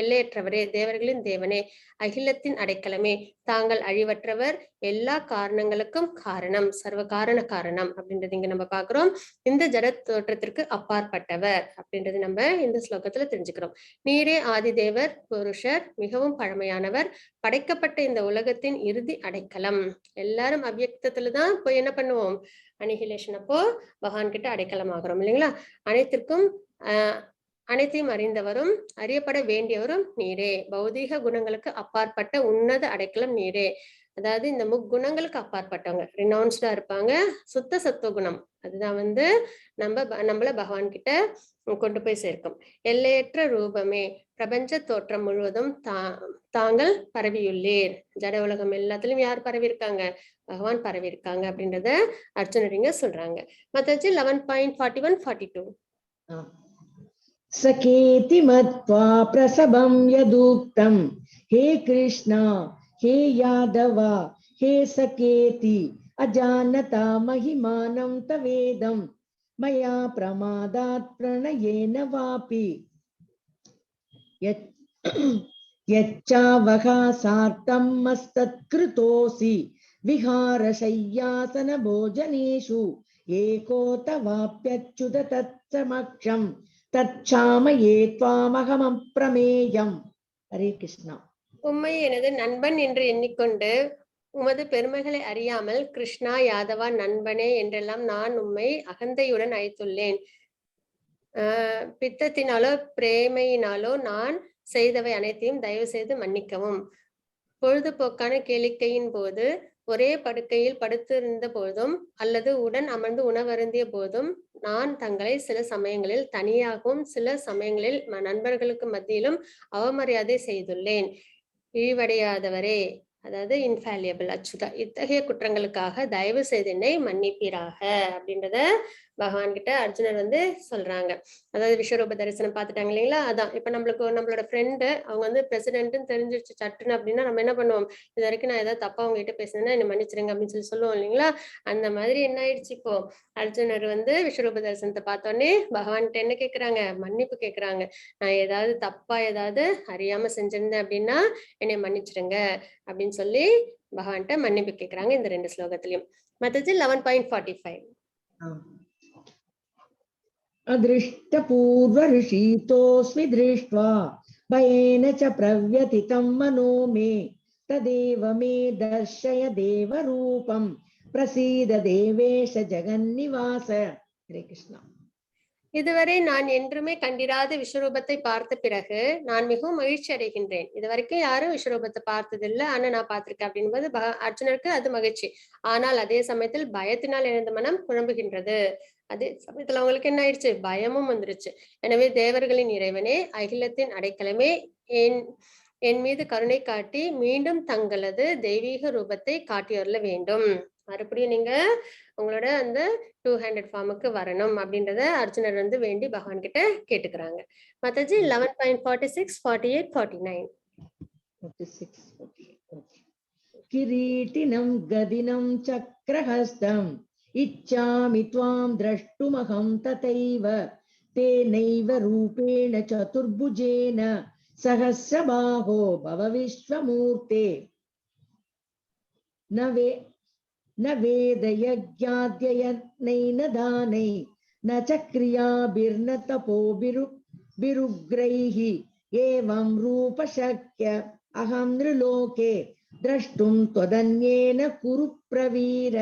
எல்லையற்றவரே, தேவர்களின் தேவனே, அகிலத்தின் அடைக்கலமே, தாங்கள் அழிவற்றவர், எல்லா காரணங்களுக்கும் காரணம், சர்வ காரணம் அப்படின்றது இங்க நம்ம பாக்குறோம். இந்த ஜட தோற்றத்திற்கு அப்பாற்பட்டவர் அப்படின்றது நம்ம இந்த ஸ்லோகத்துல தெரிஞ்சுக்கிறோம். நீரே ஆதிதேவர், புருஷர், மிகவும் பழமையானவர், படைக்கப்பட்ட இந்த உலகத்தின் இறுதி அடைக்கலம். எல்லாரும் அவ்யக்தத்துலதான் போய் என்ன பண்ணுவோம், அனிஹிலேஷன் அப்போ பகவான் கிட்ட அடைக்கலம் ஆகிறோம் இல்லைங்களா? அனைத்தையும் அறிந்தவரும் அறியப்பட வேண்டியவரும் நீரே. பௌதீக குணங்களுக்கு அப்பாற்பட்ட உன்னத அடைக்கலம் நீரே. அதாவது இந்த முக்குணங்களுக்கு அப்பாற்பட்டவங்க, ரினவுன்ஸ்டா இருப்பாங்க. சுத்த சத்துவ குணம் அதுதான் வந்து நம்மள பகவான் கிட்ட கொண்டு போய் சேர்க்கும். எல்லையற்ற ரூபமே, பிரபஞ்ச தோற்றம் முழுவதும் தாங்கள் பரவியுள்ளீர். ஜட உலகம் எல்லாத்திலும் யார் பரவி இருக்காங்க, பகவான் பரவி இருக்காங்க அப்படின்றத அர்ஜுனரிங்க சொல்றாங்க. மத்தாஜி 11.41, 42. सखेति मत्वा प्रसभं यदुक्तं हे कृष्ण हे यादव हे सखेति अजानता महिमानं तवेदं मया प्रमादात् प्रणयेन वापि यच्चावहासार्थं मस्तत्कृतोऽसि विहारशय्यासन भोजनेषु एको तवाप्यच्युत तत्समक्षं தச்சாமயே த்வாமகம் பிரமேயம். ஹரே கிருஷ்ணா. உம்மை எனது நண்பன் என்று எண்ணிக்கொண்டு உமது பெருமைகளை அறியாமல் கிருஷ்ணா, யாதவா, நண்பனே என்றெல்லாம் நான் உம்மை அகந்தையுடன் அழைத்துள்ளேன். பித்தத்தினாலோ பிரேமையினாலோ நான் செய்தவை அனைத்தையும் தயவு செய்து மன்னிக்கவும். பொழுதுபோக்கான கேளிக்கையின் போது, ஒரே படுக்கையில் படுத்திருந்த போதும் அல்லது உடன் அமர்ந்து உணவருந்திய போதும் நான் தங்களை சில சமயங்களில் தனியாகவும் சில சமயங்களில் நண்பர்களுக்கு மத்தியிலும் அவமரியாதை செய்துள்ளேன். இழிவடையாதவரே, அதாவது இன்ஃபாலியபிள் அச்சுதா, இத்தகைய குற்றங்களுக்காக தயவு செய்து என்னை மன்னிப்பீராக அப்படின்றத பகவான் கிட்ட அர்ஜுனர் வந்து சொல்றாங்க. அதாவது விஸ்வரூப தரிசனம் பார்த்துட்டாங்க இல்லைங்களா? அதான் இப்ப நம்மளோட ஃப்ரெண்டு அவங்க வந்து பிரசிடென்ட்னு தெரிஞ்சிருச்சு சட்டுன்னு அப்படின்னா நம்ம என்ன பண்ணுவோம், இது வரைக்கும் நான் ஏதாவது தப்பா அவங்க கிட்ட பேசுனேன்னா என்ன மன்னிச்சிருங்க அப்படின்னு சொல்லுவோம் இல்லைங்களா? அந்த மாதிரி என்ன ஆயிடுச்சு, இப்போ அர்ஜுனர் வந்து விஸ்வரூப தரிசனத்தை பார்த்தோன்னே பகவான்கிட்ட என்ன கேட்கிறாங்க, மன்னிப்பு கேட்கிறாங்க. நான் ஏதாவது தப்பா ஏதாவது அறியாம செஞ்சிருந்தேன் அப்படின்னா என்னை மன்னிச்சிருங்க அப்படின்னு சொல்லி பகவான்கிட்ட மன்னிப்பு கேட்கிறாங்க இந்த 2 ஸ்லோகத்திலையும். மத்தது 11.45. अदृष्टपूर्व ऋषितोऽस्मि दृष्ट्वा भयेन च प्रव्यथितं मनो मे तदेव मे दर्शय देवरूपं प्रसीद देवेश जगन्निवास. हरे कृष्णा. இதுவரை நான் என்றுமே கண்டிராத விஸ்வரூபத்தை பார்த்த பிறகு நான் மிகவும் மகிழ்ச்சி அடைகின்றேன். இது வரைக்கும் யாரும் விஸ்வரூபத்தை பார்த்ததில்லை, ஆனா நான் பார்த்திருக்கேன் அப்படின்போது அர்ஜுனருக்கு அது மகிழ்ச்சி. ஆனால் அதே சமயத்தில் பயத்தினால் எனது மனம் குழம்புகின்றது. அதே சமயத்துல அவங்களுக்கு என்ன ஆயிடுச்சு, பயமும் வந்துருச்சு. எனவே தேவர்களின் இறைவனே, அகிலத்தின் அடைக்கலமே, என் என் மீது கருணை காட்டி மீண்டும் தங்களது தெய்வீக ரூபத்தை காட்டியருள வேண்டும். மறுபடியும் நீங்க உங்களோட அந்த 200 ஃபார்முக்கு வரணும் அப்படின்றத அர்ஜுனர் வந்து வேண்டி பகவான் கிட்ட கேட்டுக்கிறாங்க. மாதாஜி 11.46, 48, 49. 46, okay, okay. கிரீட்டினம் கதினம் சக்ரஹஸ்தம் இச்சாமி த்வாம் திரஷ்டுமகம் ததைவ தேனைவ ரூபேண சதுர்புஜேன சஹஸ்ரபாஹோ பவ விஸ்வமூர்த்தே न वेदयज्ञाद्ययनैः दानै न च क्रियाभिर्न तपोभिरुग्रैः एवं रूपशक्य अहं नृलोके द्रष्टुं त्वदन्येन कुरु प्रवीर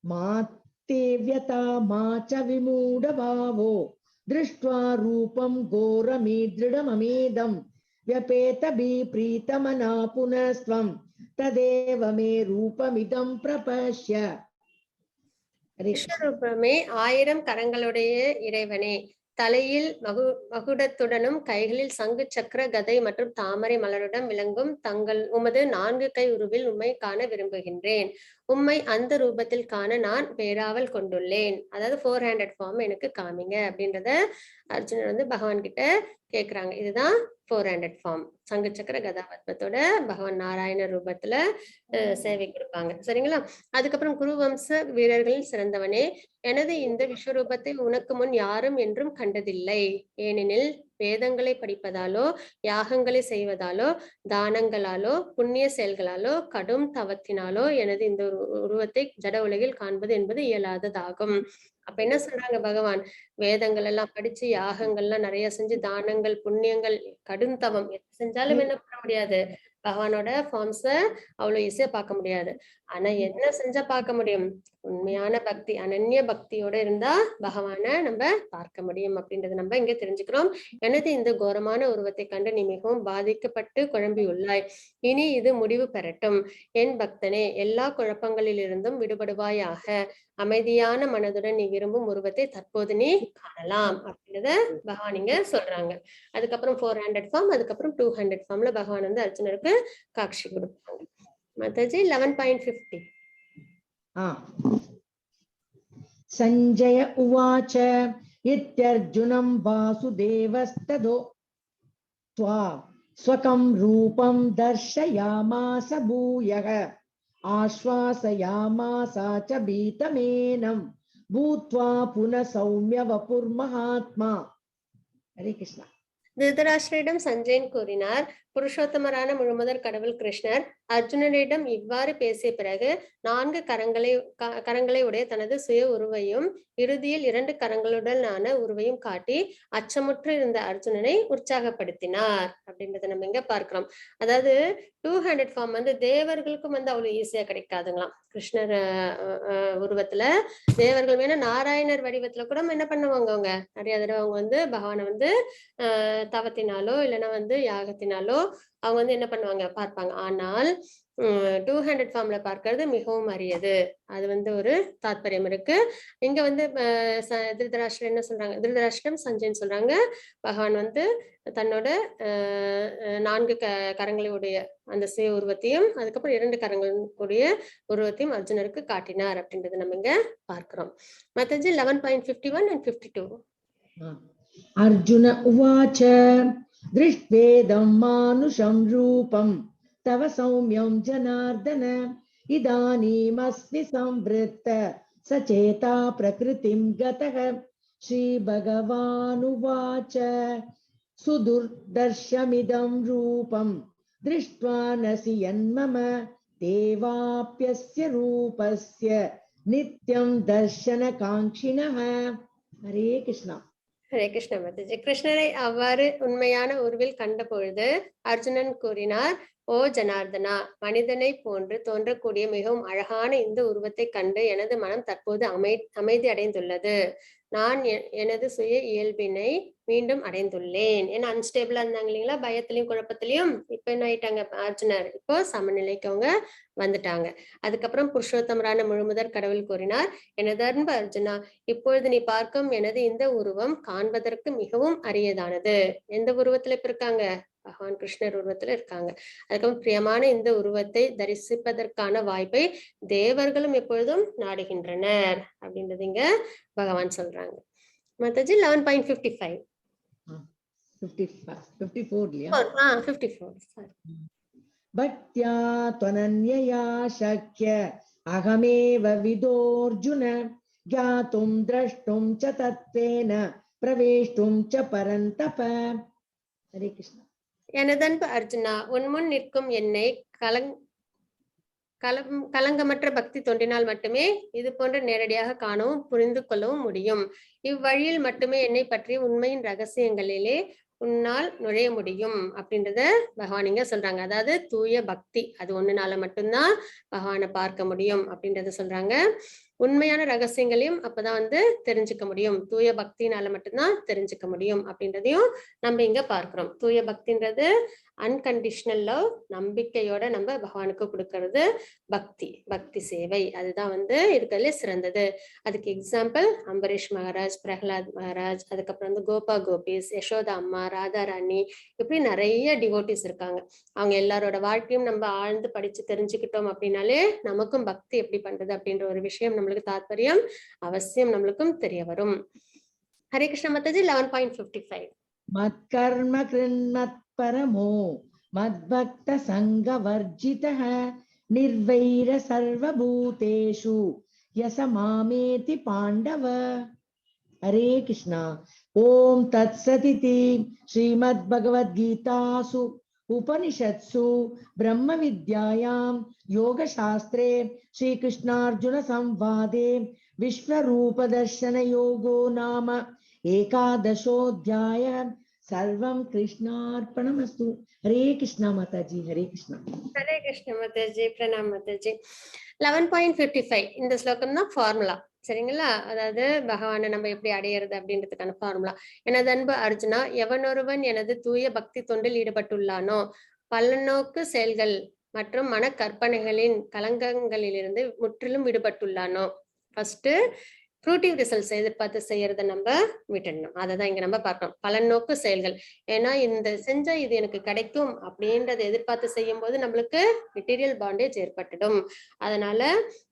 मा ते व्यथा मा च विमूढभावो दृष्ट्वा रूपं घोरमीदृढममेदं व्यपेतभिप्रीतमना पुनस्त्वं तदेव मे रूपमिदं प्रपश्य. விஸ்வரூபமே, 1000 கரங்களுடைய இறைவனே, தலையில் மகுடத்துடனும் கைகளில் சங்கு சக்கர கதை மற்றும் தாமரை மலருடன் விளங்கும் உமது 4 கை உருவில் உம்மை காண விரும்புகின்றேன். உம்மை அந்த ரூபத்தில் காண நான் பேராவல் கொண்டுள்ளேன். அதாவது 400 ஃபார்ம் எனக்கு காமிங்க அப்படின்றத அர்ஜுனர் வந்து பகவான் கிட்ட கேக்குறாங்க. இதுதான் 400 ஃபார்ம். சங்கு சக்கர கதாபத்மத்தோட பகவான் நாராயண ரூபத்துல சேவை கொடுப்பாங்க. சரிங்களா? அதுக்கப்புறம் குருவம்ச வீரர்களில் சிறந்தவனே, எனது இந்த விஸ்வரூபத்தை உனக்கு முன் யாரும் என்றும் கண்டதில்லை. ஏனெனில் வேதங்களை படிப்பதாலோ, யாகங்களை செய்வதாலோ, தானங்களாலோ, புண்ணிய செயல்களாலோ, கடும் தவத்தினாலோ எனது இந்த உருவத்தை ஜட உலகில் காண்பது என்பது இயலாததாகும். அப்ப என்ன சொல்றாங்க பகவான், வேதங்கள் எல்லாம் படிச்சு, யாகங்கள்லாம் நிறைய செஞ்சு, தானங்கள், புண்ணியங்கள், கடும் தவம் செஞ்சாலும் என்ன பண்ண முடியாது, பகவானோட ஃபார்ம்ஸ அவ்வளவு ஈஸியா பார்க்க முடியாது. ஆனா என்ன செஞ்சா பார்க்க முடியும், உண்மையான பக்தி, அனன்ய பக்தியோட இருந்தா பகவான நம்ம பார்க்க முடியும் அப்படின்றத நம்ம இங்க தெரிஞ்சுக்கிறோம். எனது இந்த கோரமான உருவத்தை கண்டு நீ மிகவும் பாதிக்கப்பட்டு குழம்பியுள்ளாய். இனி இது முடிவு பெறட்டும். என் பக்தனே, எல்லா குழப்பங்களிலிருந்தும் விடுபடுவாயாக. அமைதியான மனதுடன் நீ விரும்பும் உருவத்தை தற்போது நீ காணலாம் அப்படின்றத பகவான் இங்க சொல்றாங்க. அதுக்கப்புறம் 400 ஃபார்ம், அதுக்கப்புறம் 200 ஃபார்ம்ல பகவான் வந்து அர்ஜுனருக்கு காட்சி கொடுப்பாங்க. மாதாஜி 11.50. சஞ்சய உவாச்ச இத்யர்ஜுனம் வாசுதேவஸ்ததோ த்வா ஸ்வகம் ரூபம் தர்ஷயாமாஸ பூயக ஆஸ்வாசயாமாஸா ச பீதமேனம் பூத்வா புனः சௌம்ய வபுர்மஹாத்மா. ஹரே கிருஷ்ணா. திருதராஷ்டிரரிடம் சஞ்சயன் கூறினார், புருஷோத்தமரான முழுமுதற் கடவுள் கிருஷ்ணர் அர்ஜுனனிடம் இவ்வாறு பேசிய பிறகு 4 கரங்களை உடைய தனது சுய உருவையும் இறுதியில் 2 கரங்களுடனான உருவையும் காட்டி அச்சமுற்று இருந்த அர்ஜுனனை உற்சாகப்படுத்தினார் அப்படின்றத நம்ம இங்க பார்க்கிறோம். அதாவது 200 ஃபார்ம் வந்து தேவர்களுக்கும் வந்து அவ்வளவு ஈஸியா கிடைக்காதுங்களாம். கிருஷ்ணர் உருவத்துல தேவர்கள் வேணா நாராயணர் வடிவத்துல கூட என்ன பண்ணுவாங்க, அவங்க நிறைய தடவை அவங்க வந்து பகவானை வந்து தவத்தினாலோ இல்லைன்னா வந்து யாகத்தினாலோ அவங்க வந்து என்ன பண்ணுவாங்க, பார்ப்பாங்க. ஆனால் 200 ஃபார்ம்ல பார்க்கிறது மிகவும் அரியது. அது வந்து ஒரு தாத்பரியம் இருக்கு. இங்க வந்து திருதராஷ்டிரம் என்ன சொல்றாங்க, திருதராஷ்டிரம் சஞ்சயன் சொல்றாங்க, பகவான் வந்து தன்னோட 4 கரங்களுடைய அந்த சுய உருவத்தையும் அதுக்கப்புறம் 2 கரங்களுடைய உருவத்தையும் அர்ஜுனருக்கு காட்டினார் அப்படின்றத நம்ம இங்க பார்க்கிறோம். மாதாஜி 11.51 and 52. அர்ஜுன உவாச்ச திருஷ்வேதம் மானுஷம் ரூபம் தவ சௌமியம் ஜனார்தன இதானீமஸ்மி சம்வ்ருத்த சசேதா பிரகிருதிம் கதः. ஸ்ரீ பகவானுவாச்ச சுதுர்தர்ஷமிதம் ரூபம் திருஷ்ட்வா நசி யன்மம தேவாப்யஸ்ய ரூபஸ்ய நித்யம் தர்ஷன காங்க்ஷிணः. ஹரே கிருஷ்ணா. ஹரே கிருஷ்ண மாதாஜி. கிருஷ்ணரை அவ்வாறு உண்மையான உருவில் கண்ட பொழுது அர்ஜுனன் கூறினார், ஓ ஜனார்தனா, மனிதனை போன்று தோன்றக்கூடிய மிகவும் அழகான இந்த உருவத்தை கண்டு எனது மனம் தற்போது அமைதி அடைந்துள்ளது. நான் எனது சுய இயல்பினை மீண்டும் அடைந்துள்ளேன். ஏன்னா அன்ஸ்டேபிளா இருந்தாங்க இல்லைங்களா, பயத்திலையும் குழப்பத்திலையும். இப்ப என்ன ஆயிட்டாங்க அர்ஜுனர், இப்போ சமநிலைக்கு அவங்க வந்துட்டாங்க. அதுக்கப்புறம் புருஷோத்தமரான முழுமுதற் கடவுள் கூறினார், எனது அன்பு அர்ஜுனா, இப்பொழுது நீ பார்க்கும் எனது இந்த உருவம் காண்பதற்கு மிகவும் அரியதானது. எந்த உருவத்துல இப்ப இருக்காங்க? பகவான் கிருஷ்ணர் உருவத்துல இருக்காங்க. அதுக்கப்புறம் பிரியமான இந்த உருவத்தை தரிசிப்பதற்கான வாய்ப்பை தேவர்களும் எப்பொழுதும் நாடுகின்றனர் அப்படின்றது இங்க பகவான் சொல்றாங்க. மாதாஜி 11.55 54 இல்லையா? 54 sorry. பக்த்யா त्वनन्यया शक्य अहमेव विदोऽर्जुन ज्ञातुं द्रष्टुं च तत्त्वेन प्रवेष्टुं च परन्तप. हरे कृष्ण. எனதன்பு அர்ஜுனா, உன் முன் நிற்கும் என்னை கலங்கமற்ற பக்தி தொண்டினால் மட்டுமே இது போன்ற நேரடியாக காணவும் புரிந்து கொள்ளவும் முடியும். இவ்வழியில் மட்டுமே என்னை பற்றி உண்மையின் ரகசியங்களிலே உன்னால் நுழைய முடியும் அப்படின்றத பகவான் இங்க சொல்றாங்க. அதாவது தூய பக்தி, அது ஒண்ணுனால மட்டும்தான் பகவானை பார்க்க முடியும் அப்படின்றத சொல்றாங்க. உண்மையான ரகசியங்களையும் அப்பதான் தெரிஞ்சுக்க முடியும். தூய பக்தினால மட்டும்தான் தெரிஞ்சுக்க முடியும் அப்படின்றதையும் நம்ம இங்க பார்க்கிறோம். தூய பக்தின்றது அன்கண்டிஷனல் லவ், நம்பிக்கையோட நம்ம பகவானுக்கு கொடுக்கறது பக்தி, பக்தி சேவை. அதுதான் இருக்கிறதுல சிறந்தது. அதுக்கு எக்ஸாம்பிள் அம்பரீஷ் மகாராஜ், பிரகலாத் மகாராஜ், அதுக்கப்புறம் கோபா கோபிஸ், யசோதா அம்மா, ராதா ராணி, இப்படி நிறைய டிவோட்டிஸ் இருக்காங்க. அவங்க எல்லாரோட வாழ்க்கையும் நம்ம ஆழ்ந்து படிச்சு தெரிஞ்சுக்கிட்டோம் அப்படின்னாலே நமக்கும் பக்தி எப்படி பண்றது அப்படின்ற ஒரு விஷயம் நம்மளுக்கு தாத்பரியம் அவசியம் நம்மளுக்கும் தெரிய வரும். ஹரே கிருஷ்ண மாதாஜி 11.55 மத்கர்ம கிருண்மத் பரமோ மத்பக்த சங்கவர்ஜிதஹ நிர்வைர சர்வபூதேஷு யசமாமேதி பாண்டவ. ஹரே கிருஷ்ணா. ஓம் தத்சதிதி ஸ்ரீமத் பகவத்கீதாசு உபனிஷத்சு பிரம்ம வித்யாயாம் யோகசாஸ்திரே ஸ்ரீகிருஷ்ணார்ஜுன சம்வாதே விஸ்வரூபதர்சன யோகோ நாம ஏகாதசோऽध्याय. சர்வம் கிருஷ்ணார்ப்பணமஸ்து. ஹரே கிருஷ்ணா மாதாஜி. ஹரே கிருஷ்ணா. ஹரே கிருஷ்ண மாதாஜி. பிரணாம் மாதாஜி. 11.55 இந்த ஸ்லோகம் தான் ஃபார்முலா. சரிங்களா? அதாவது பகவானை நம்ம எப்படி அடையிறது அப்படின்றதுக்கான ஃபார்முலா. எனது அன்பு அர்ஜுனா, எவனொருவன் எனது தூய பக்தி தொண்டில் ஈடுபட்டுள்ளானோ, பலநோக்கு செயல்கள் மற்றும் மன கற்பனைகளின் கலங்கங்களிலிருந்து முற்றிலும் விடுபட்டுள்ளானோ. ஃபர்ஸ்ட் ஃப்ரூட்டிவ் ரிசல்ட்ஸ் எதிர்பார்த்து செய்யறதை நம்ம விட்டுடணும். அதை தான் இங்க நம்ம பார்க்கணும். பலநோக்கு செயல்கள். ஏன்னா இந்த செஞ்சா இது எனக்கு கிடைக்கும் அப்படின்றத எதிர்பார்த்து செய்யும் போது நம்மளுக்கு மெட்டீரியல் பாண்டேஜ் ஏற்பட்டுடும். அதனால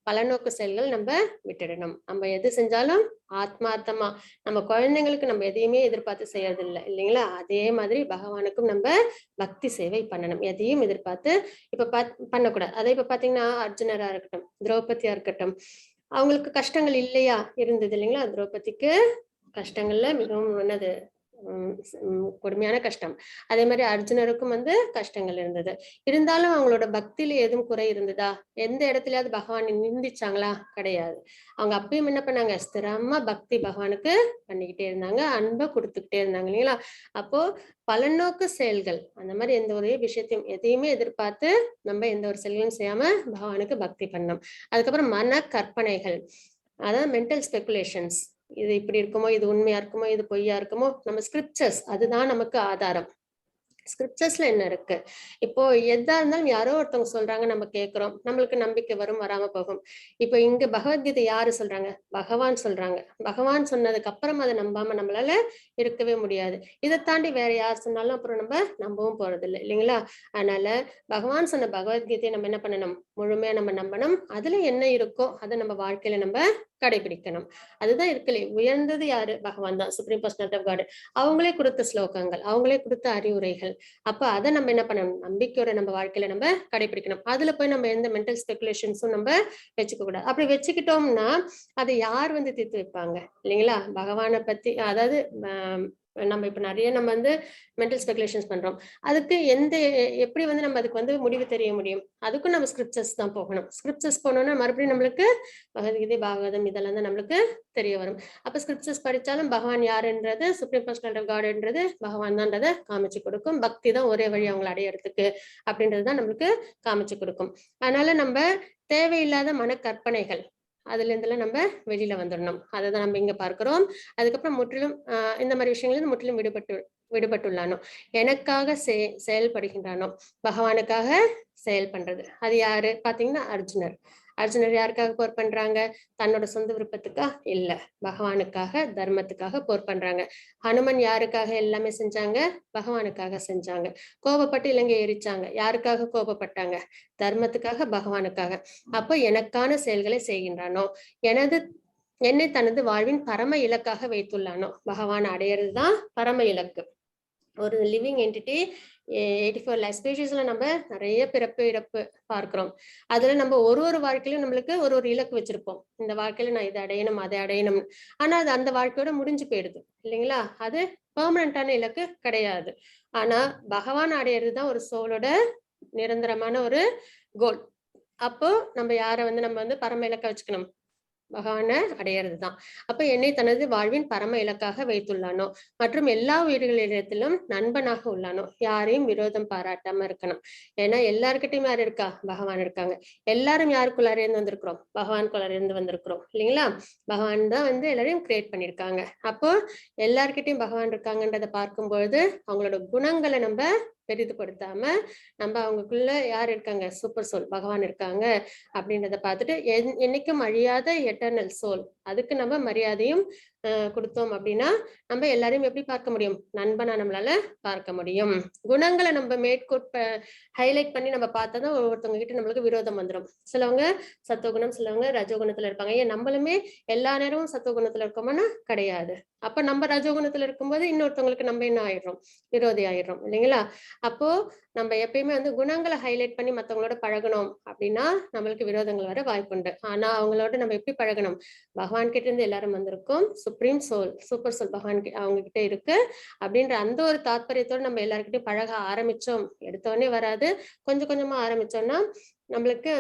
பலநோக்கு செயல்கள் நம்ம விட்டுடணும். நம்ம எது செஞ்சாலும் ஆத்மார்த்தமா, நம்ம குழந்தைங்களுக்கு நம்ம எதையுமே எதிர்பார்த்து செய்யறது இல்லை இல்லைங்களா? அதே மாதிரி பகவானுக்கும் நம்ம பக்தி சேவை பண்ணணும். எதையும் எதிர்பார்த்து பண்ணக்கூடாது. அதே இப்ப பாத்தீங்கன்னா அர்ஜுனரா இருக்கட்டும், திரௌபதியா இருக்கட்டும், அவங்களுக்கு கஷ்டங்கள் இல்லையா? இருந்தது இல்லைங்களா? திரௌபதிக்கு கஷ்டங்கள்ல மிகவும் கொடுமையான கஷ்டம். அதே மாதிரி அர்ஜுனருக்கும் கஷ்டங்கள் இருந்தது. இருந்தாலும் அவங்களோட பக்தியில எதுவும் குறை இருந்ததா? எந்த இடத்துலயாவது பகவானை நிந்திச்சாங்களா? கிடையாது. அவங்க அப்பயும் என்ன பண்ணாங்க? ஸ்திரமா பக்தி பகவானுக்கு பண்ணிக்கிட்டே இருந்தாங்க, அன்பை கொடுத்துக்கிட்டே இருந்தாங்க இல்லைங்களா? அப்போ பலநோக்கு செயல்கள், அந்த மாதிரி எந்த ஒரு விஷயத்தையும் எதையுமே எதிர்பார்த்து நம்ம எந்த ஒரு செயலும் செய்யாம பகவானுக்கு பக்தி பண்ணணும். அதுக்கப்புறம் மன கற்பனைகள், அதாவது மென்டல் ஸ்பெகுலேஷன்ஸ், இது இப்படி இருக்குமோ, இது உண்மையா இருக்குமோ, இது பொய்யா இருக்குமோ. நம்ம ஸ்கிரிப்சர்ஸ் அதுதான் நமக்கு ஆதாரம். ஸ்கிரிப்சர்ஸ்ல என்ன இருக்கு? இப்போ எதா இருந்தாலும் யாரோ ஒருத்தவங்க சொல்றாங்க, நம்ம கேட்கிறோம், நம்மளுக்கு நம்பிக்கை வரும், வராம போகும். இப்போ இங்க பகவத்கீதை யாரு சொல்றாங்க? பகவான் சொல்றாங்க. பகவான் சொன்னதுக்கு அப்புறம் அதை நம்பாம நம்மளால இருக்கவே முடியாது. இதை தாண்டி வேற யார் சொன்னாலும் அப்புறம் நம்ம நம்பவும் போறது இல்லை இல்லைங்களா? அதனால பகவான் சொன்ன பகவத்கீதையை நம்ம என்ன பண்ணணும்? முழுமையா நம்ம நம்பணும். அதுல என்ன இருக்கோ அதை நம்ம வாழ்க்கையில நம்ம கடைபிடிக்கணும். அதுதான் இருக்கலே உயர்ந்தது யாரு? பகவான் தான், சுப்ரீம் பர்சனாலிட்டி ஆஃப் காட். அவங்களே கொடுத்த ஸ்லோகங்கள், அவங்களே கொடுத்த அறிவுரைகள். அப்ப அதை நம்ம என்ன பண்ணணும்? நம்பிக்கையோட நம்ம வாழ்க்கையில நம்ம கடைபிடிக்கணும். அதுல போய் நம்ம எந்த மென்டல் ஸ்பெகுலேஷன்ஸும் நம்ம வச்சுக்க கூடாது. அப்படி வச்சுக்கிட்டோம்னா அதை யார் தீர்த்து வைப்பாங்க இல்லைங்களா? பகவானை பத்தி, அதாவது நம்ம இப்ப நிறைய நம்ம மென்டல் ஸ்பெகுலேஷன்ஸ் பண்றோம். அதுக்கு எப்படி நம்ம அதுக்கு முடிவு தெரிய முடியும்? அதுக்கும் நம்ம ஸ்கிரிப்சர்ஸ் தான் போகணும். ஸ்கிரிப்சர்ஸ் போனோம்னா மறுபடியும் நம்மளுக்கு பகவத்கீதை, பாகவதம் இதெல்லாம் தான் நம்மளுக்கு தெரிய வரும். அப்ப ஸ்கிரிப்சர்ஸ் படிச்சாலும் பகவான் யாருன்றது, சுப்ரீம் பர்சனாலிட்டி ஆஃப் காட்ன்றது பகவான் தான்றதை காமிச்சு கொடுக்கும். பக்தி தான் ஒரே வழி அவங்களை அடையறதுக்கு அப்படின்றதுதான் நம்மளுக்கு காமிச்சு கொடுக்கும். அதனால நம்ம தேவையில்லாத மன கற்பனைகள், அதுல இருந்தெல்லாம் நம்ம வெளியில வந்துடணும். அதை தான் நம்ம இங்க பார்க்கிறோம். அதுக்கப்புறம் முற்றிலும் இந்த மாதிரி விஷயங்கள் முற்றிலும் விடுபட்டுள்ளானோ, எனக்காக செயல்படுகின்றானோ, பகவானுக்காக செயல் பண்றது. அது யாரு பாத்தீங்கன்னா அர்ஜுனர். அர்ஜுனர் யாருக்காக போர் பண்றாங்க? தன்னோட சொந்த விருப்பத்துக்கா இல்ல, பகவானுக்காக, தர்மத்துக்காக போர் பண்றாங்க. ஹனுமன் யாருக்காக எல்லாமே செஞ்சாங்க? பகவானுக்காக செஞ்சாங்க. கோபப்பட்டு இலங்கை எரிச்சாங்க. யாருக்காக கோபப்பட்டாங்க? தர்மத்துக்காக, பகவானுக்காக. அப்போ எனக்கான செயல்களை செய்கின்றானோ, என்னை தனது வாழ்வின் பரம இலக்காக வைத்துள்ளானோ, பகவான் அடையிறதுதான் பரம இலக்கு. ஒரு லிவிங் என்டிட்டி 84 லேக் ஸ்பீஷீஸ்ல நம்ம நிறைய பிறப்பு இறப்பு பார்க்கிறோம். அதுல நம்ம ஒரு வாழ்க்கையிலும் நம்மளுக்கு ஒரு இலக்கு வச்சிருப்போம். இந்த வாழ்க்கையில நான் இதை அடையணும், அதை அடையணும். ஆனா அது அந்த வாழ்க்கையோட முடிஞ்சு போயிடுது இல்லைங்களா? அது பெர்மனண்டான இலக்கு கிடையாது. ஆனா பகவான் அடையிறதுதான் ஒரு சோலோட நிரந்தரமான ஒரு கோல். அப்போ நம்ம யாரை நம்ம பரம இலக்க வச்சுக்கணும்? பகவானை அடையிறதுதான். அப்ப என்னை தனது வாழ்வின் பரம இலக்காக வைத்துள்ளானோ, மற்றும் எல்லா உயிர்களிடத்திலும் நண்பனாக உள்ளானோ, யாரையும் விரோதம் பாராட்டாம இருக்கணும். ஏன்னா எல்லாருக்கிட்டையும் யாரு இருக்கா? பகவான் இருக்காங்க. எல்லாரும் யாருக்குள்ளார இருந்து வந்திருக்கிறோம்? பகவானுக்குள்ளார இருந்து வந்திருக்கிறோம் இல்லைங்களா? பகவான் தான் எல்லாரையும் கிரியேட் பண்ணிருக்காங்க. அப்போ எல்லார்கிட்டையும் பகவான் இருக்காங்கன்றதை பார்க்கும்பொழுது அவங்களோட குணங்களை நம்ம பெரிதுபடுத்தாம நம்ம அவங்களுக்குள்ள யார் இருக்காங்க? சூப்பர் சோல் பகவான் இருக்காங்க அப்படின்றத பார்த்துட்டு என்னைக்கும் அழியாத எட்டர்னல் சோல், அதுக்கு நம்ம மரியாதையும் கொடுத்தோம் அப்படின்னா நம்ம எல்லாரையும் எப்படி பார்க்க முடியும்? நண்பனா நம்மளால பார்க்க முடியும். குணங்களை நம்ம ஹைலைட் பண்ணி நம்ம பார்த்தாதான் ஒருத்தவங்க கிட்ட நம்மளுக்கு விரோதம் வந்துடும். சிலவங்க சத்துவகுணம், சிலவங்க ரஜோகுணத்துல இருப்பாங்க. ஏன் நம்மளுமே எல்லா நேரமும் சத்துவகுணத்துல இருக்கோம்னா கிடையாது. அப்ப நம்ம ரஜோகுணத்துல இருக்கும்போது இன்னொருத்தவங்களுக்கு நம்ம என்ன ஆயிடுறோம்? விரோதி ஆயிடுறோம் இல்லைங்களா? அப்போ நம்ம எப்பயுமே குணங்களை ஹைலைட் பண்ணி மத்தவங்களோட பழகணும் அப்படின்னா நம்மளுக்கு விரோதங்கள் வர வாய்ப்புண்டு. ஆனா அவங்களோட நம்ம எப்படி பழகணும்? பகவான் கிட்ட இருந்து எல்லாரும் வந்திருக்கோம். சுப்ரீம் சோல், சூப்பர் சோல் பகவான் அவங்க கிட்ட இருக்கு அப்படின்ற அந்த ஒரு தாத்பரியத்தோட நம்ம எல்லாருக்கிட்டையும் பழக ஆரம்பிச்சோம். எடுத்தோடனே வராது. கொஞ்சம் கொஞ்சமா ஆரம்பிச்சோம்னா நம்மளுக்கு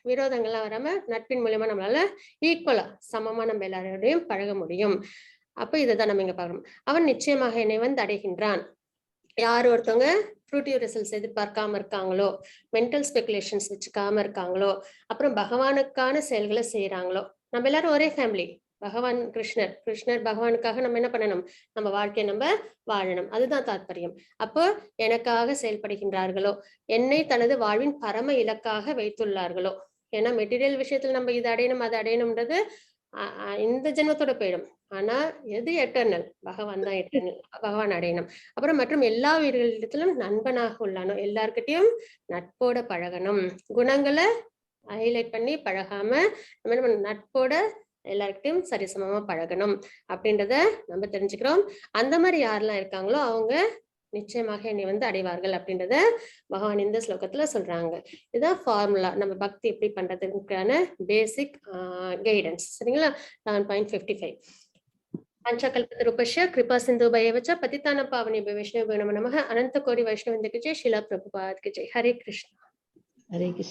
விரோதங்கள்லாம் வராம நட்பின் மூலியமா நம்மளால ஈக்குவலா சமமா நம்ம எல்லாரோடையும் பழக முடியும். அப்ப இதைதான் நம்ம இங்க பார்க்கணும். அவன் நிச்சயமாக என்னை அடைகின்றான். யார் ஒருத்தவங்க ஃப்ரூட்டிவ் ரிசல்ட்ஸ் எதிர்பார்க்காம இருக்காங்களோ, மென்டல் ஸ்பெகுலேஷன்ஸ் வச்சுக்காம இருக்காங்களோ, அப்புறம் பகவானுக்கான செயல்களை செய்யறாங்களோ, நம்ம எல்லாரும் ஒரே ஃபேமிலி. பகவான் கிருஷ்ணர் பகவானுக்காக நம்ம என்ன பண்ணணும்? நம்ம வாழ்க்கையை நம்ம வாழணும். அதுதான் தாத்பரியம். அப்போ எனக்காக செயல்படுகின்றார்களோ, என்னை தனது வாழ்வின் பரம இலக்காக வைத்துள்ளார்களோ. ஏன்னா மெட்டீரியல் விஷயத்துல நம்ம இது அடையணும் அது அடையணும்ன்றது இந்த ஜென்மத்தோட போயிடும். ஆனா எது எட்டர்னல்? பகவான் தான் எட்டர்னல். பகவான் அடையணும். அப்புறம் மற்றும் எல்லா உயிர்களிடத்திலும் நண்பனாக உள்ளானோ, எல்லார்கிட்டையும் நட்போட பழகணும். குணங்களை ஹைலைட் பண்ணி பழகாம நம்ம நட்போட எல்லார்கிட்டையும் சரிசமமா பழகணும் அப்படின்றத நம்ம தெரிஞ்சுக்கிறோம். அந்த மாதிரி யாரெல்லாம் இருக்காங்களோ அவங்க நிச்சயமாக என்னை அடைவார்கள் அப்படின்றத பகவான் இந்த ஸ்லோகத்துல சொல்றாங்க. இதுதான் ஃபார்முலா. நம்ம பக்தி எப்படி பண்றதுக்கான பேசிக் கைடன்ஸ். சரிங்களா? 7.55 पंचकल्पतरुपश्य कृपा सिंधुभैव च पतितानां पावनेभ्यो वैष्णवेभ्यो नमो नमः. अनंत कोटि वैष्णववृंद की जय. श्रीला प्रभुपाद की जय. हरे कृष्ण. हरे कृष्ण.